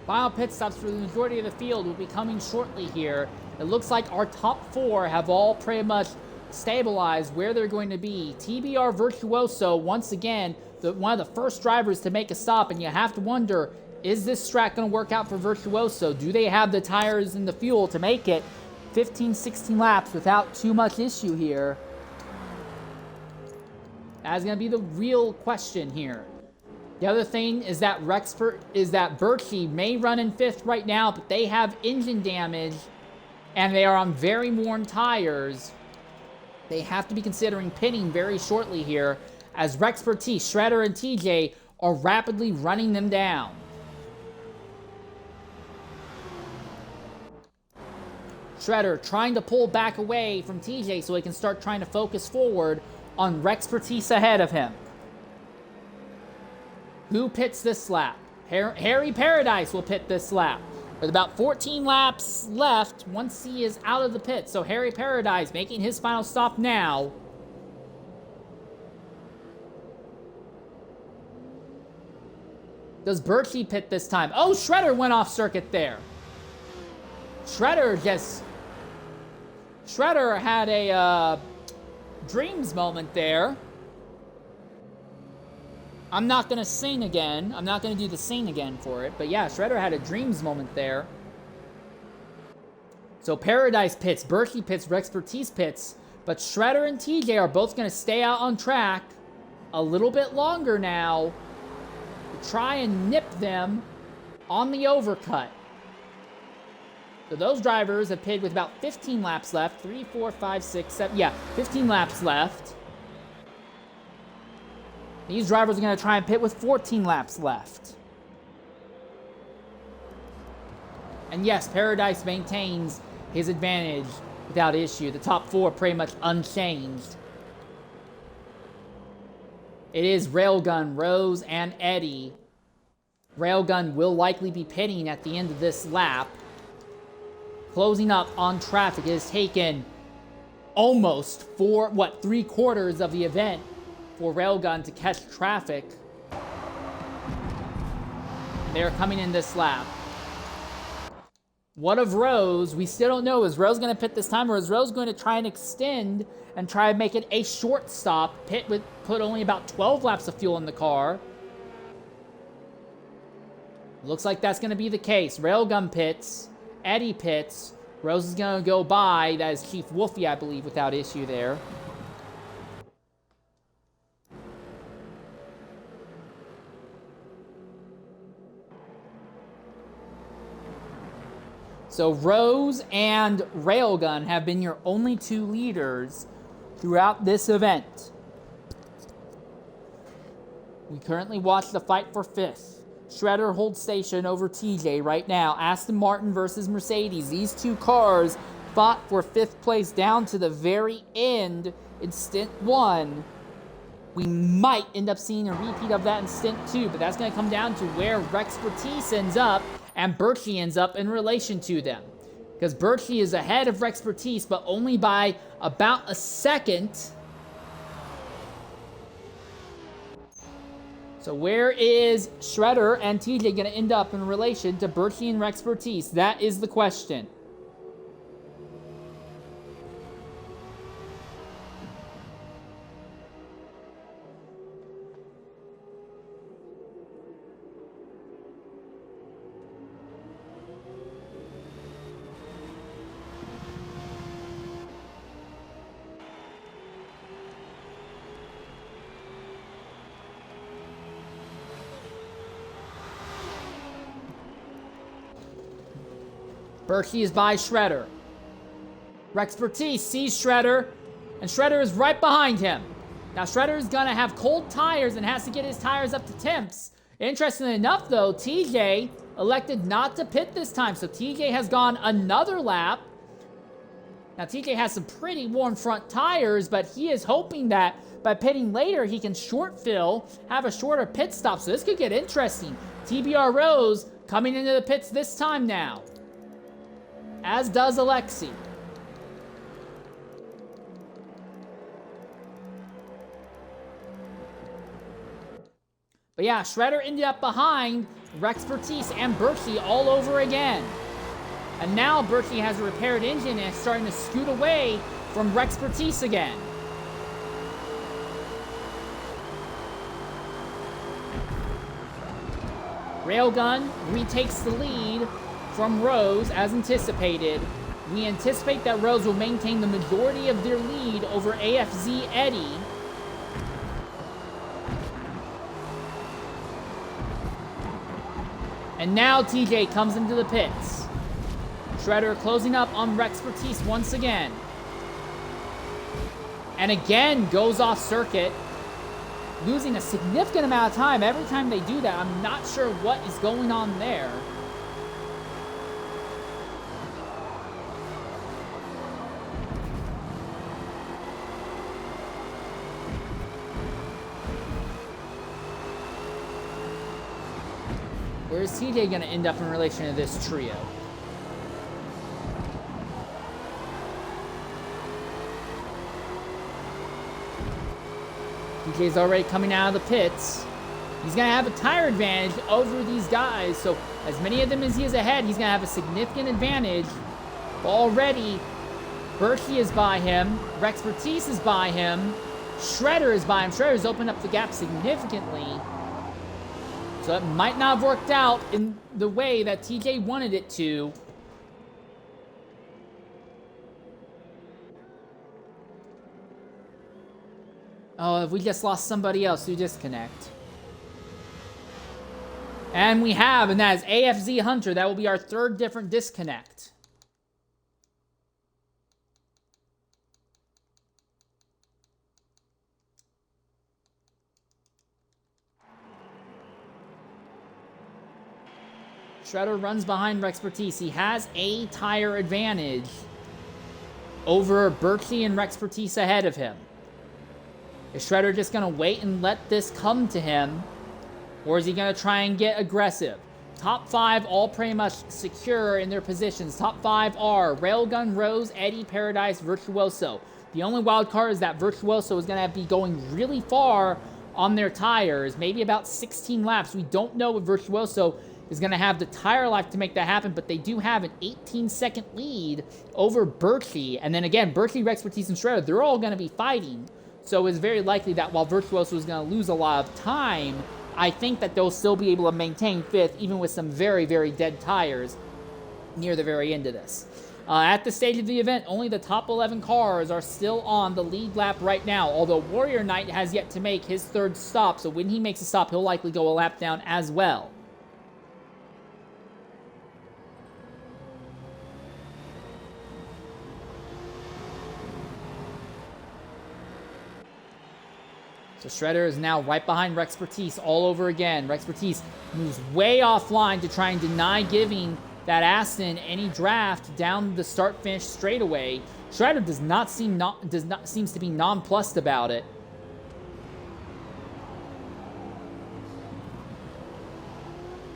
Final pit stops for the majority of the field will be coming shortly here. It looks like our top 4 have all pretty much stabilized where they're going to be. TBR Virtuoso, once again, one of the first drivers to make a stop, and you have to wonder, is this track going to work out for Virtuoso? Do they have the tires and the fuel to make it 15, 16 laps without too much issue here? That's going to be the real question here. The other thing is that Birchie may run in 5th right now, but they have engine damage, and they are on very worn tires. They have to be considering pitting very shortly here, as Rexpertise, Shredder, and TJ are rapidly running them down. Shredder trying to pull back away from TJ so he can start trying to focus forward on Rexpertise ahead of him. Who pits this lap? Harry Paradise will pit this lap. With about 14 laps left once he is out of the pit. So Harry Paradise making his final stop now. Does Birchie pit this time? Oh, Shredder went off circuit there. Shredder had a dreams moment there. I'm not going to sing again. I'm not going to do the sing again for it. But yeah, Shredder had a dreams moment there. So Paradise pits, Birchie pits, Rexpertise pits. But Shredder and TJ are both going to stay out on track a little bit longer now to try and nip them on the overcut. So those drivers have pitted with about 15 laps left. 3, 4, 5, 6, 7. Yeah, 15 laps left. These drivers are going to try and pit with 14 laps left. And yes, Paradise maintains his advantage without issue. The top 4 pretty much unchanged. It is Railgun, Rose, and Eddie. Railgun will likely be pitting at the end of this lap. Closing up on traffic. It has taken almost 3/4 of the event for Railgun to catch traffic. They are coming in this lap. What of Rose? We still don't know. Is Rose going to pit this time, or is Rose going to try and extend and try and make it a short stop? Put only about 12 laps of fuel in the car. Looks like that's going to be the case. Railgun pits. Eddie pits. Rose is going to go by. That is Chief Wolfie, I believe, without issue there. So Rose and Railgun have been your only 2 leaders throughout this event. We currently watch the fight for 5th. Shredder holds station over TJ right now. Aston Martin versus Mercedes. These 2 cars fought for 5th place down to the very end in Stint 1. We might end up seeing a repeat of that in Stint 2, but that's going to come down to where Rexpertise ends up and Birchie ends up in relation to them. Because Birchie is ahead of Rexpertise, but only by about a second. So where is Shredder and TJ going to end up in relation to Birchie and Rexpertise? That is the question. Birchie is by Shredder. Rexpertise sees Shredder, and Shredder is right behind him. Now Shredder is going to have cold tires and has to get his tires up to temps. Interestingly enough, though, TJ elected not to pit this time, so TJ has gone another lap. Now TJ has some pretty worn front tires, but he is hoping that by pitting later, he can short fill, have a shorter pit stop, so this could get interesting. TBR Rose coming into the pits this time now, as does Alexi. But yeah, Shredder ended up behind Rexpertise and Berkey all over again. And now Berkey has a repaired engine and is starting to scoot away from Rexpertise again. Railgun retakes the lead from Rose as anticipated. We anticipate that Rose will maintain the majority of their lead over AFZ Eddie. And now TJ comes into the pits. Shredder closing up on Rexpertise once again. And again goes off circuit, losing a significant amount of time. Every time they do that, I'm not sure what is going on there. Where is TJ going to end up in relation to this trio? TJ's already coming out of the pits. He's going to have a tire advantage over these guys. So as many of them as he is ahead, he's going to have a significant advantage. Already, Berkey is by him. Rexpertise is by him. Shredder is by him. Shredder's opened up the gap significantly. So it might not have worked out in the way that TJ wanted it to. Oh, we just lost somebody else through disconnect. And we have, and that is AFZ Hunter. That will be our third different disconnect. Shredder runs behind Rexpertise. He has a tire advantage over Berkey and Rexpertise ahead of him. Is Shredder just going to wait and let this come to him? Or is he going to try and get aggressive? Top 5 all pretty much secure in their positions. Top 5 are Railgun, Rose, Eddie, Paradise, Virtuoso. The only wild card is that Virtuoso is going to be going really far on their tires. Maybe about 16 laps. We don't know if Virtuoso is going to have the tire life to make that happen, but they do have an 18-second lead over Berkey. And then again, Berkey, Rexpertise, and Shredder, they're all going to be fighting. So it's very likely that while Virtuoso is going to lose a lot of time, I think that they'll still be able to maintain 5th, even with some very, very dead tires near the very end of this. At the stage of the event, only the top 11 cars are still on the lead lap right now, although Warrior Knight has yet to make his 3rd stop, so when he makes a stop, he'll likely go a lap down as well. So Shredder is now right behind Rexpertise all over again. Rexpertise moves way offline to try and deny giving that Aston any draft down the start-finish straightaway. Shredder seems to be nonplussed about it.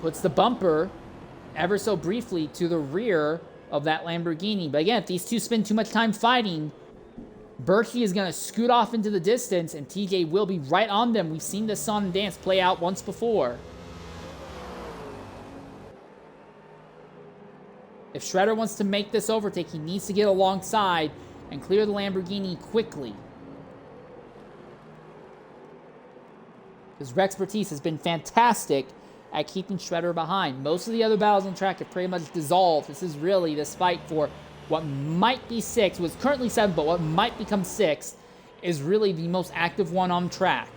Puts the bumper ever so briefly to the rear of that Lamborghini. But again, if these two spend too much time fighting, Berkey is going to scoot off into the distance, and TJ will be right on them. We've seen this song and dance play out once before. If Shredder wants to make this overtake, he needs to get alongside and clear the Lamborghini quickly. Because Rexpertise has been fantastic at keeping Shredder behind. Most of the other battles on track have pretty much dissolved. This is really this fight for what might be 6, was currently 7, but what might become 6 is really the most active one on track.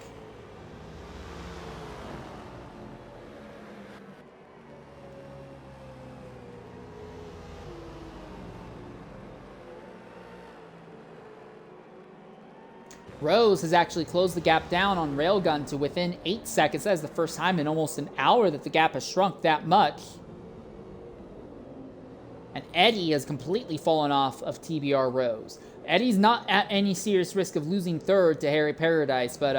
Rose has actually closed the gap down on Railgun to within 8 seconds. That is the first time in almost an hour that the gap has shrunk that much. And Eddie has completely fallen off of TBR Rose. Eddie's not at any serious risk of losing 3rd to Harry Paradise, but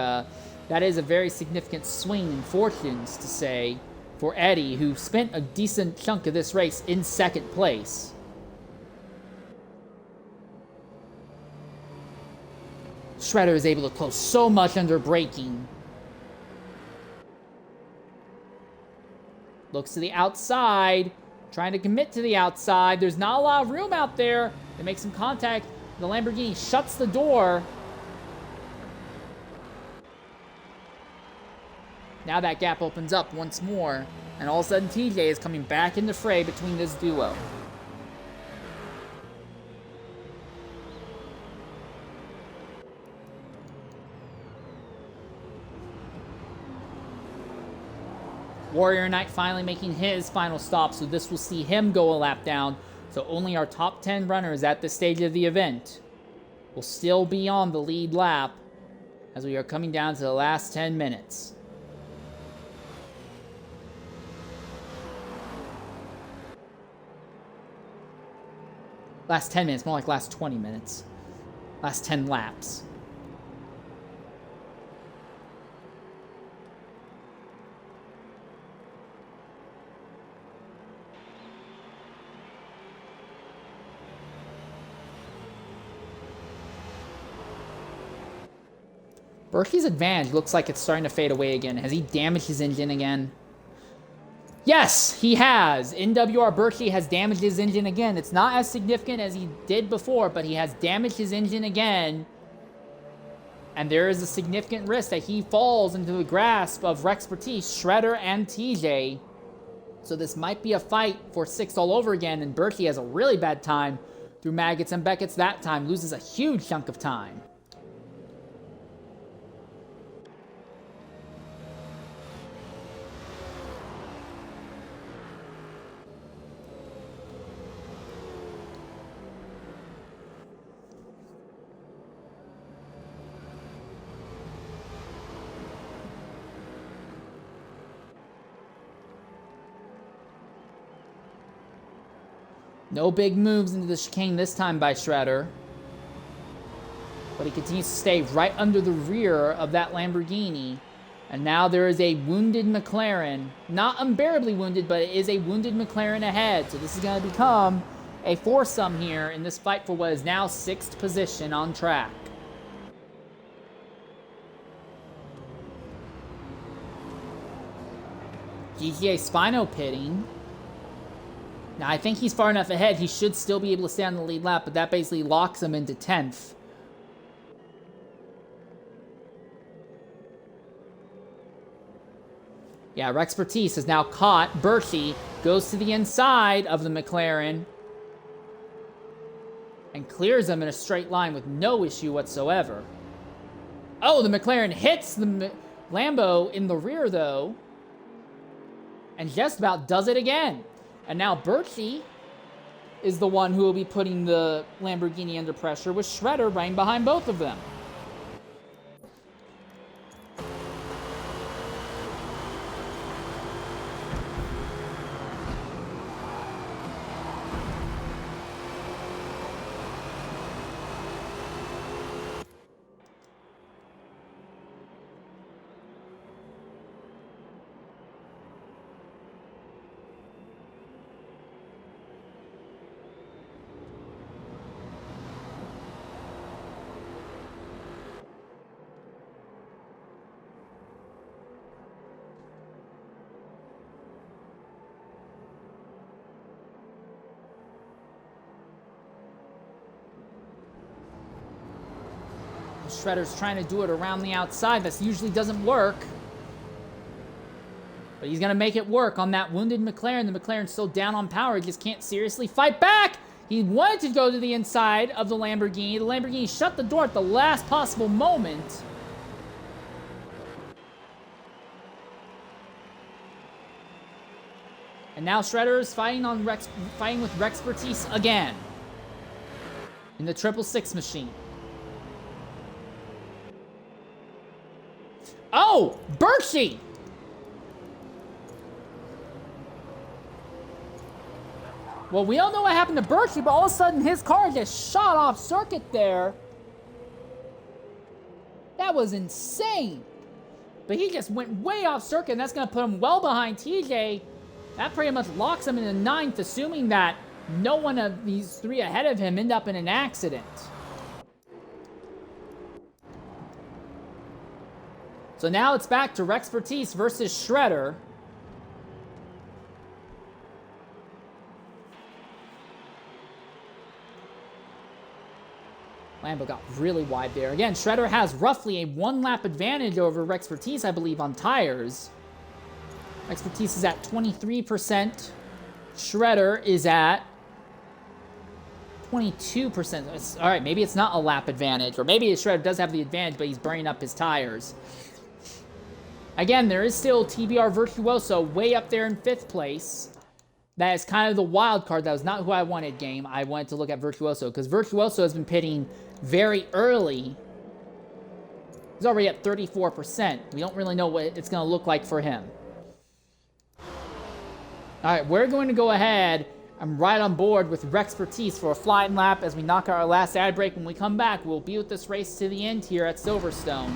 that is a very significant swing in fortunes, to say, for Eddie, who spent a decent chunk of this race in 2nd place. Shredder is able to close so much under braking. Looks to the outside. Trying to commit to the outside. There's not a lot of room out there. They make some contact. The Lamborghini shuts the door. Now that gap opens up once more. And all of a sudden, TJ is coming back in the fray between this duo. Warrior Knight finally making his final stop, so this will see him go a lap down. So only our top 10 runners at this stage of the event will still be on the lead lap as we are coming down to the last 10 minutes. Last 10 minutes, more like last 20 minutes. Last 10 laps. Berkey's advantage looks like it's starting to fade away again. Has he damaged his engine again? Yes, he has. NWR Berkey has damaged his engine again. It's not as significant as he did before, but he has damaged his engine again. And there is a significant risk that he falls into the grasp of Rexpertise, Shredder, and TJ. So this might be a fight for 6th all over again, and Berkey has a really bad time through Maggots and Beckett's that time. Loses a huge chunk of time. No big moves into the chicane this time by Shredder. But he continues to stay right under the rear of that Lamborghini. And now there is a wounded McLaren. Not unbearably wounded, but it is a wounded McLaren ahead. So this is going to become a foursome here in this fight for what is now 6th position on track. GTA Spino pitting. Now, I think he's far enough ahead. He should still be able to stay on the lead lap, but that basically locks him into 10th. Yeah, Rexpertise has now caught Berkey, goes to the inside of the McLaren, and clears him in a straight line with no issue whatsoever. Oh, the McLaren hits the Lambo in the rear, though, and just about does it again. And now Berkey is the one who will be putting the Lamborghini under pressure, with Shredder right behind both of them. Shredder's trying to do it around the outside. That usually doesn't work. But he's going to make it work on that wounded McLaren. The McLaren's so down on power, he just can't seriously fight back. He wanted to go to the inside of the Lamborghini. The Lamborghini shut the door at the last possible moment. And now Shredder is fighting with Rexpertise again in the 666 machine. Oh, Berkey! Well, we all know what happened to Berkey, but all of a sudden his car just shot off circuit there. That was insane. But he just went way off circuit, and that's going to put him well behind TJ. That pretty much locks him in the 9th, assuming that no one of these three ahead of him end up in an accident. So now it's back to Rexpertise versus Shredder. Lambo got really wide there. Again, Shredder has roughly a 1-lap advantage over Rexpertise, I believe, on tires. Rexpertise is at 23%. Shredder is at 22%. All right, maybe it's not a lap advantage, or maybe Shredder does have the advantage, but he's burning up his tires. Again, there is still TBR Virtuoso way up there in 5th place. That is kind of the wild card. That was not who I wanted, game. I wanted to look at Virtuoso, because Virtuoso has been pitting very early. He's already at 34%. We don't really know what it's going to look like for him. All right, we're going to go ahead. I'm right on board with Rexpertise for a flying lap as we knock out our last ad break. When we come back, we'll be with this race to the end here at Silverstone.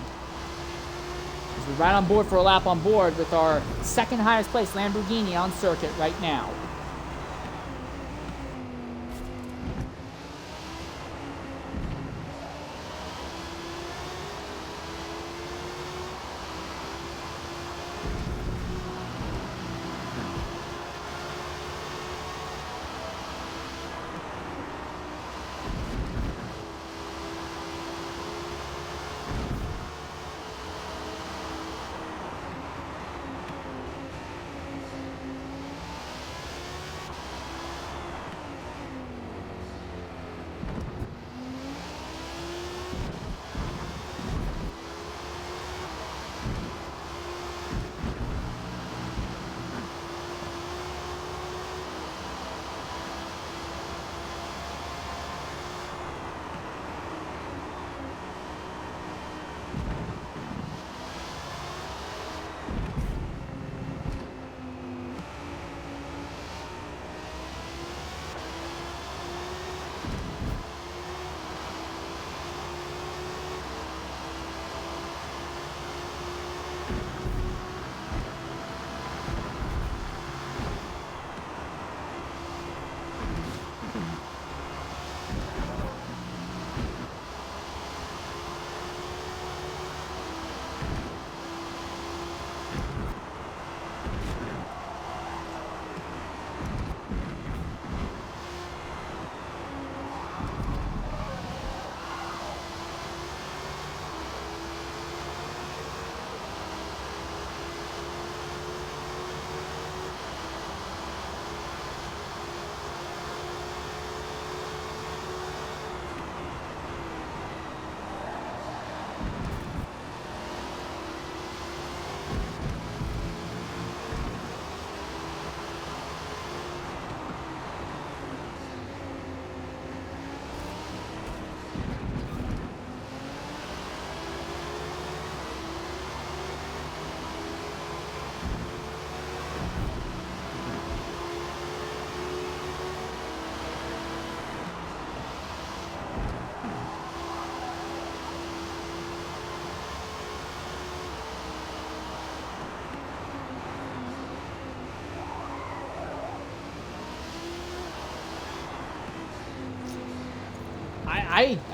As we're right on board for a lap on board with our second highest place Lamborghini on circuit right now.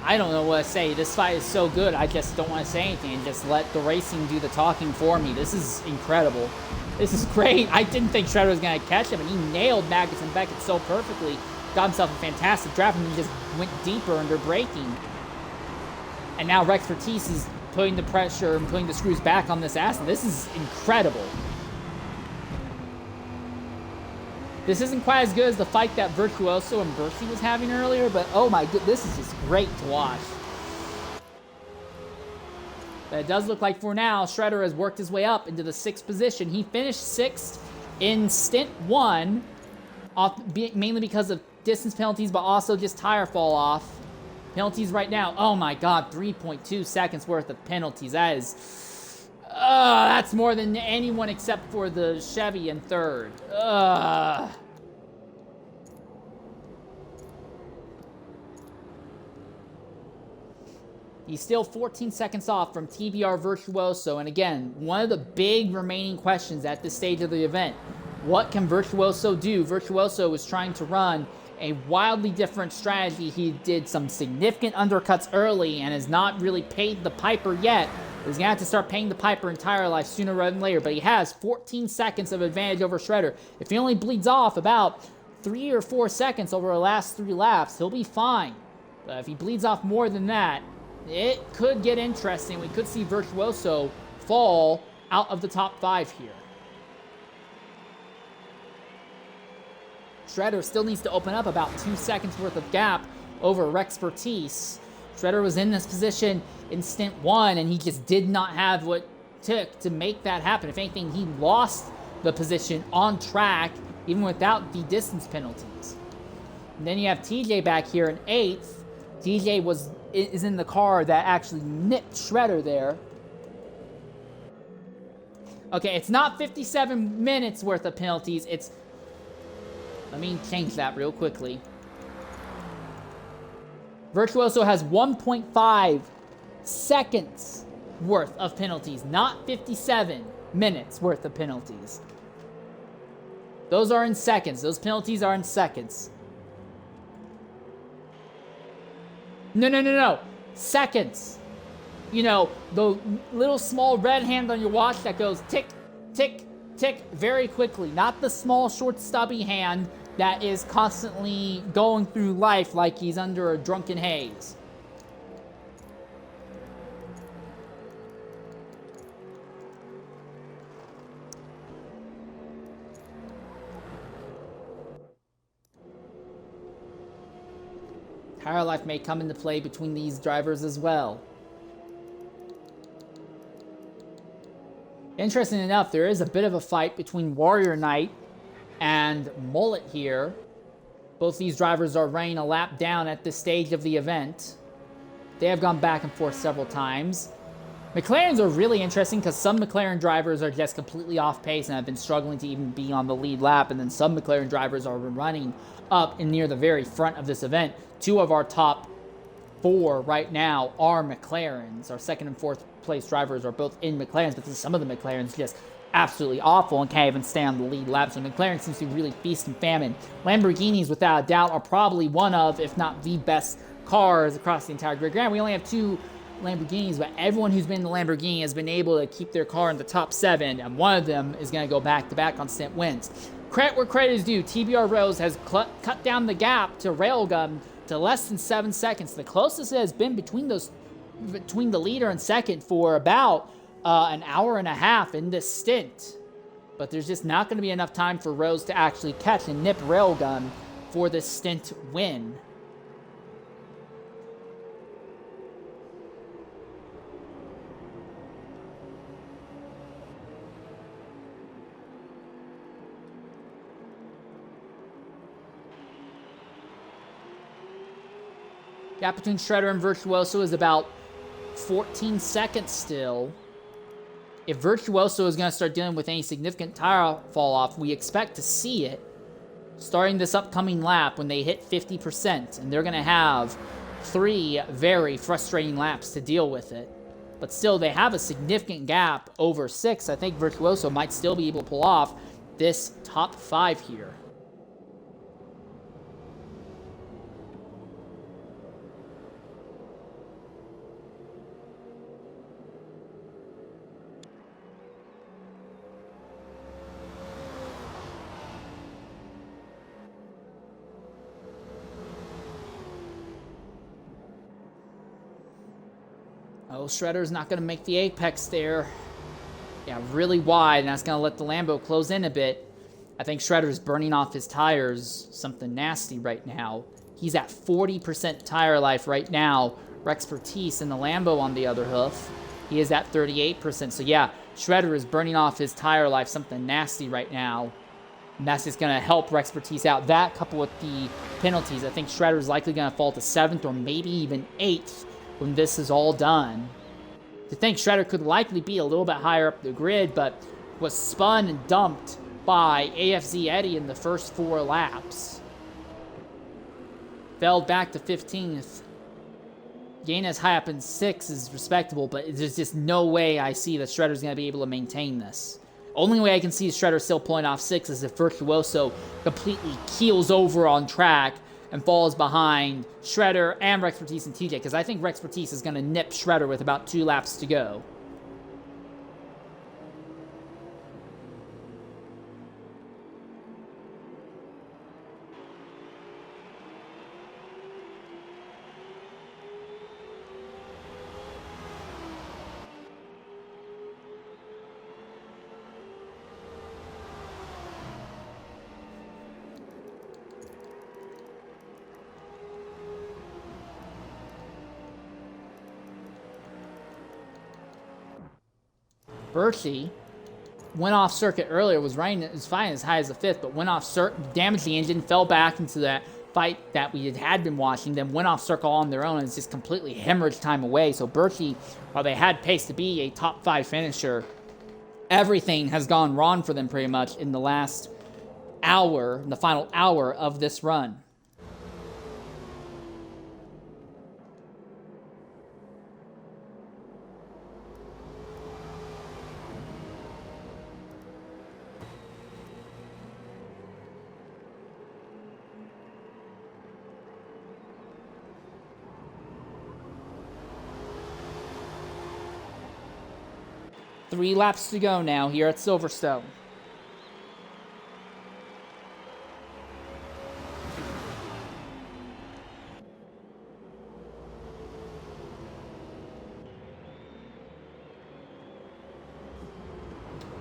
I don't know what to say. This fight is so good, I just don't want to say anything and just let the racing do the talking for me. This is incredible. This is great. I didn't think Shredder was going to catch him, and he nailed Magnus and Beckett so perfectly. Got himself a fantastic draft, and he just went deeper under braking. And now Rexpertise is putting the pressure and putting the screws back on this asset. This is incredible. This isn't quite as good as the fight that Virtuoso and Bercy was having earlier, but oh my god, this is just great to watch. But it does look like for now, Shredder has worked his way up into the 6th position. He finished 6th in Stint 1, mainly because of distance penalties, but also just tire fall off. Penalties right now, oh my god, 3.2 seconds worth of penalties. That is... that's more than anyone except for the Chevy in 3rd. He's still 14 seconds off from TBR Virtuoso. And again, one of the big remaining questions at this stage of the event. What can Virtuoso do? Virtuoso was trying to run a wildly different strategy. He did some significant undercuts early and has not really paid the piper yet. He's going to have to start paying the piper in tire life sooner rather than later. But he has 14 seconds of advantage over Shredder. If he only bleeds off about 3 or 4 seconds over the last 3 laps, he'll be fine. But if he bleeds off more than that, it could get interesting. We could see Virtuoso fall out of the top 5 here. Shredder still needs to open up about 2 seconds worth of gap over Rexpertise. Shredder was in this position in Stint 1, and he just did not have what it took to make that happen. If anything, he lost the position on track, even without the distance penalties. And then you have TJ back here in 8th. TJ is in the car that actually nipped Shredder there. Okay, it's not 57 minutes worth of penalties. Let me change that real quickly. Virtuoso has 1.5 seconds worth of penalties, not 57 minutes worth of penalties. Those are in seconds. Those penalties are in seconds. No. Seconds. You know, the little small red hand on your watch that goes tick, tick, tick very quickly. Not the small, short, stubby hand that is constantly going through life like he's under a drunken haze. Tire life may come into play between these drivers as well. Interesting enough, there is a bit of a fight between Warrior Knight and Mullet here. Both these drivers are running a lap down at this stage of the event. They have gone back and forth several times. McLarens are really interesting because some McLaren drivers are just completely off pace and have been struggling to even be on the lead lap, and then some McLaren drivers are running up and near the very front of this event. 2 of our top 4 right now are McLarens. Our 2nd and 4th place drivers are both in McLarens, but some of the McLarens just absolutely awful and can't even stay on the lead lap. So McLaren seems to be really feast and famine. Lamborghinis, without a doubt, are probably one of, if not the best cars across the entire grid. Granted, we only have 2 Lamborghinis, but everyone who's been in the Lamborghini has been able to keep their car in the top 7, and one of them is going to go back-to-back on Stint wins. Credit where credit is due. TBR Rose has cut down the gap to Railgun to less than 7 seconds. The closest it has been between the leader and second for about an hour and a half in this stint. But there's just not going to be enough time for Rose to actually catch and nip Railgun for this stint win. Gap between Shredder and Virtuoso is about 14 seconds still. If Virtuoso is going to start dealing with any significant tire fall off, we expect to see it starting this upcoming lap when they hit 50%. And they're going to have 3 very frustrating laps to deal with it. But still, they have a significant gap over 6. I think Virtuoso might still be able to pull off this top 5 here. Oh, Shredder's not going to make the apex there. Yeah, really wide, and that's going to let the Lambo close in a bit. I think Shredder's burning off his tires, something nasty right now. He's at 40% tire life right now. Rexpertise in the Lambo on the other hoof. He is at 38%. So yeah, Shredder is burning off his tire life, something nasty right now. And that's just going to help Rexpertise out. That coupled with the penalties, I think Shredder's likely going to fall to 7th or maybe even 8th when this is all done. To think Shredder could likely be a little bit higher up the grid, but was spun and dumped by AFZ Eddie in the first 4 laps. Fell back to 15th. Gain as high up in 6 is respectable, but there's just no way I see that Shredder's going to be able to maintain this. Only way I can see Shredder still pulling off 6 is if Virtuoso completely keels over on track and falls behind Shredder and Rexpertise and TJ, because I think Rexpertise is going to nip Shredder with about 2 laps to go. Berkey went off circuit earlier, was fine as high as the 5th, but went off circuit, damaged the engine, fell back into that fight that we had been watching, then went off circle on their own, and it's just completely hemorrhaged time away. So Berkey, while they had pace to be a top 5 finisher, everything has gone wrong for them pretty much in the last hour, in the final hour of this run. Three laps to go now here at Silverstone.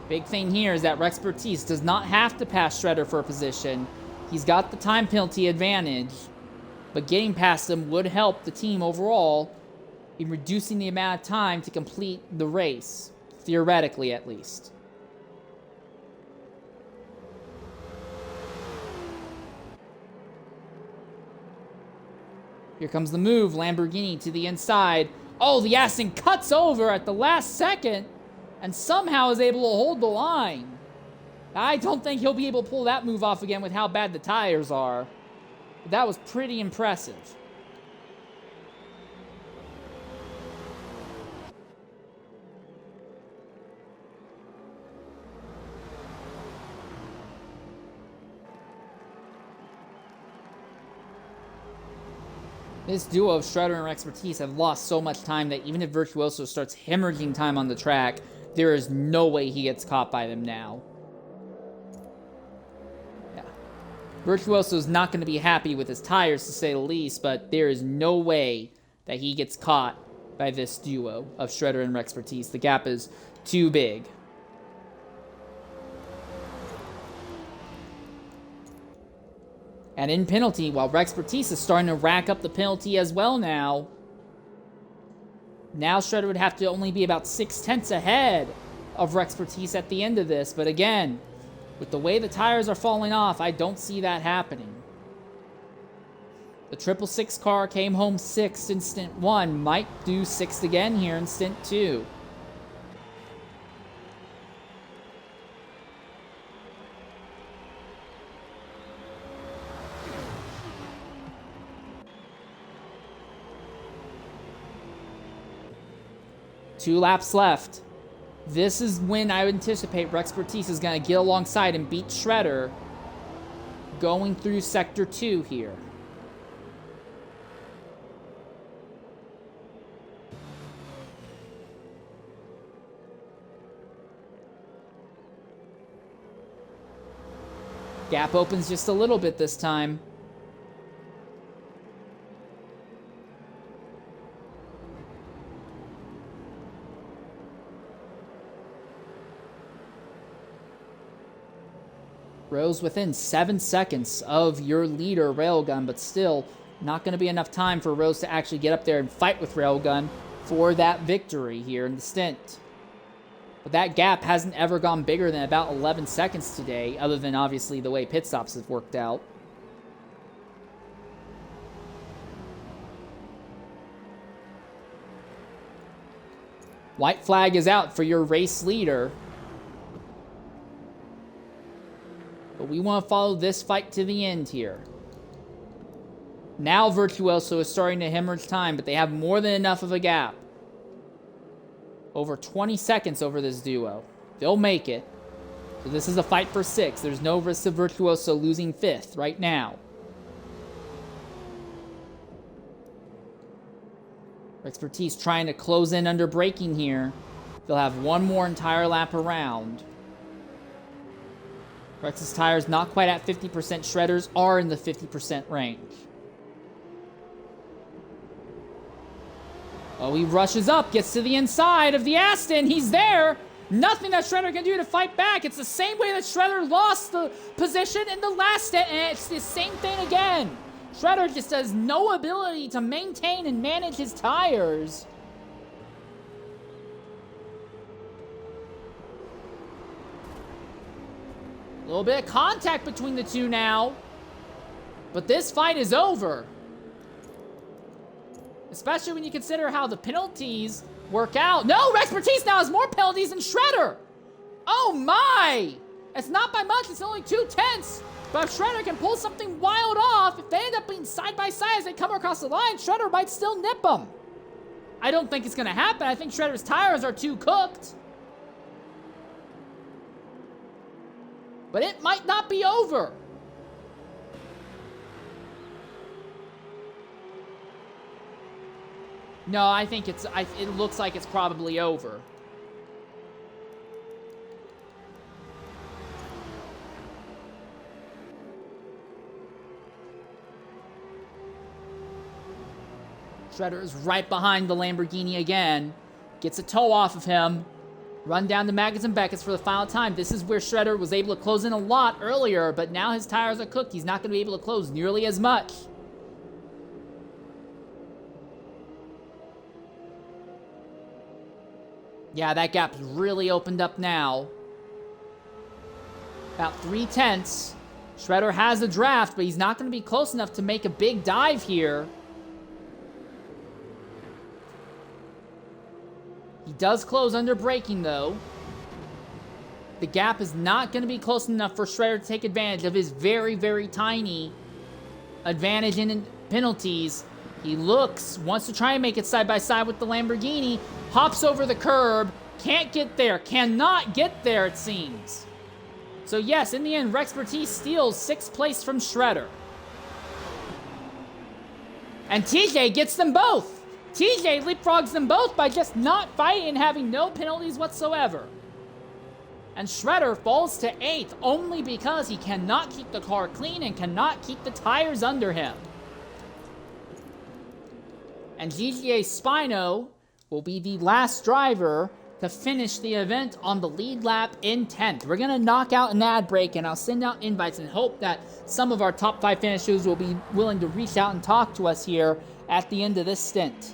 Big thing here is that Rex Bertice does not have to pass Shredder for a position. He's got the time penalty advantage, but getting past him would help the team overall in reducing the amount of time to complete the race. Theoretically, at least. Here comes the move. Lamborghini to the inside. Oh, the Aston cuts over at the last second and somehow is able to hold the line. I don't think he'll be able to pull that move off again with how bad the tires are. But that was pretty impressive. This duo of Shredder and Rex Bertice have lost so much time that even if Virtuoso starts hemorrhaging time on the track, there is no way he gets caught by them now. Yeah. Virtuoso's not going to be happy with his tires, to say the least, but there is no way that he gets caught by this duo of Shredder and Rex Bertice. The gap is too big. And in penalty, while Rex Bertice is starting to rack up the penalty as well now. Now Shredder would have to only be about 6/10 ahead of Rex Bertice at the end of this. But again, with the way the tires are falling off, I don't see that happening. The 666 car came home 6th in Stint 1. Might do 6th again here in Stint 2. Two laps left. This is when I would anticipate Rex Bertice is going to get alongside and beat Shredder going through Sector 2 here. Gap opens just a little bit this time. Rose within 7 seconds of your leader, Railgun, but still not going to be enough time for Rose to actually get up there and fight with Railgun for that victory here in the stint. But that gap hasn't ever gone bigger than about 11 seconds today, other than obviously the way pit stops have worked out. White flag is out for your race leader. But we want to follow this fight to the end here. Now Virtuoso is starting to hemorrhage time, but they have more than enough of a gap. Over 20 seconds over this duo. They'll make it. So this is a fight for 6. There's no risk of Virtuoso losing 5th right now. Rex Bertice trying to close in under braking here. They'll have one more entire lap around. Rex's tires not quite at 50%. Shredders are in the 50% range. Oh, he rushes up, gets to the inside of the Aston. He's there. Nothing that Shredder can do to fight back. It's the same way that Shredder lost the position in the last stint, and it's the same thing again. Shredder just has no ability to maintain and manage his tires. little bit of contact between the two now. But this fight is over. Especially when you consider how the penalties work out. No, Rexpertise now has more penalties than Shredder. Oh my! It's not by much, it's only 2/10. But if Shredder can pull something wild off, if they end up being side by side as they come across the line, Shredder might still nip them. I don't think it's gonna happen. I think Shredder's tires are too cooked. But it might not be over. No, I think it looks like it's probably over. Shredder is right behind the Lamborghini again. Gets a toe off of him. Run down to Maggotts and Beckett's for the final time. This is where Shredder was able to close in a lot earlier, but now his tires are cooked. He's not going to be able to close nearly as much. Yeah, that gap's really opened up now. About 3/10. Shredder has a draft, but he's not going to be close enough to make a big dive here. He does close under braking, though. The gap is not going to be close enough for Shredder to take advantage of his very, very tiny advantage in penalties. He wants to try and make it side by side with the Lamborghini. Hops over the curb. Can't get there. Cannot get there, it seems. So yes, in the end, Rexpertise steals 6th place from Shredder. And TJ gets them both. TJ leapfrogs them both by just not fighting and having no penalties whatsoever. And Shredder falls to 8th only because he cannot keep the car clean and cannot keep the tires under him. And GGA Spino will be the last driver to finish the event on the lead lap in 10th. We're going to knock out an ad break, and I'll send out invites and hope that some of our top 5 finishers will be willing to reach out and talk to us here at the end of this stint.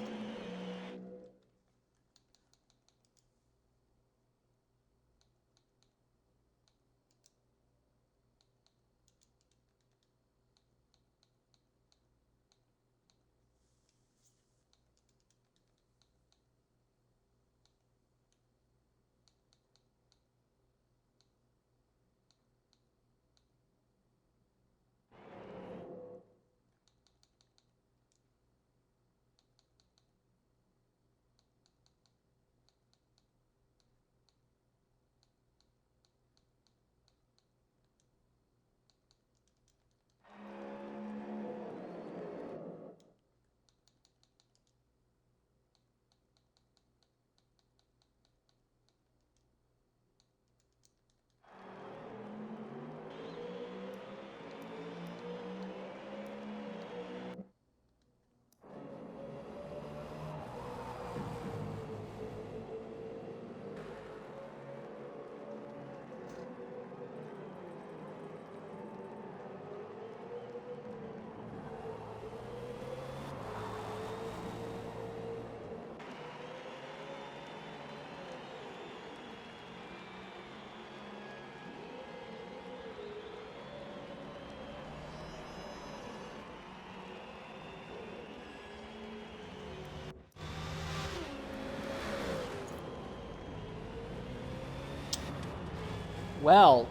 Well,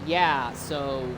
yeah, so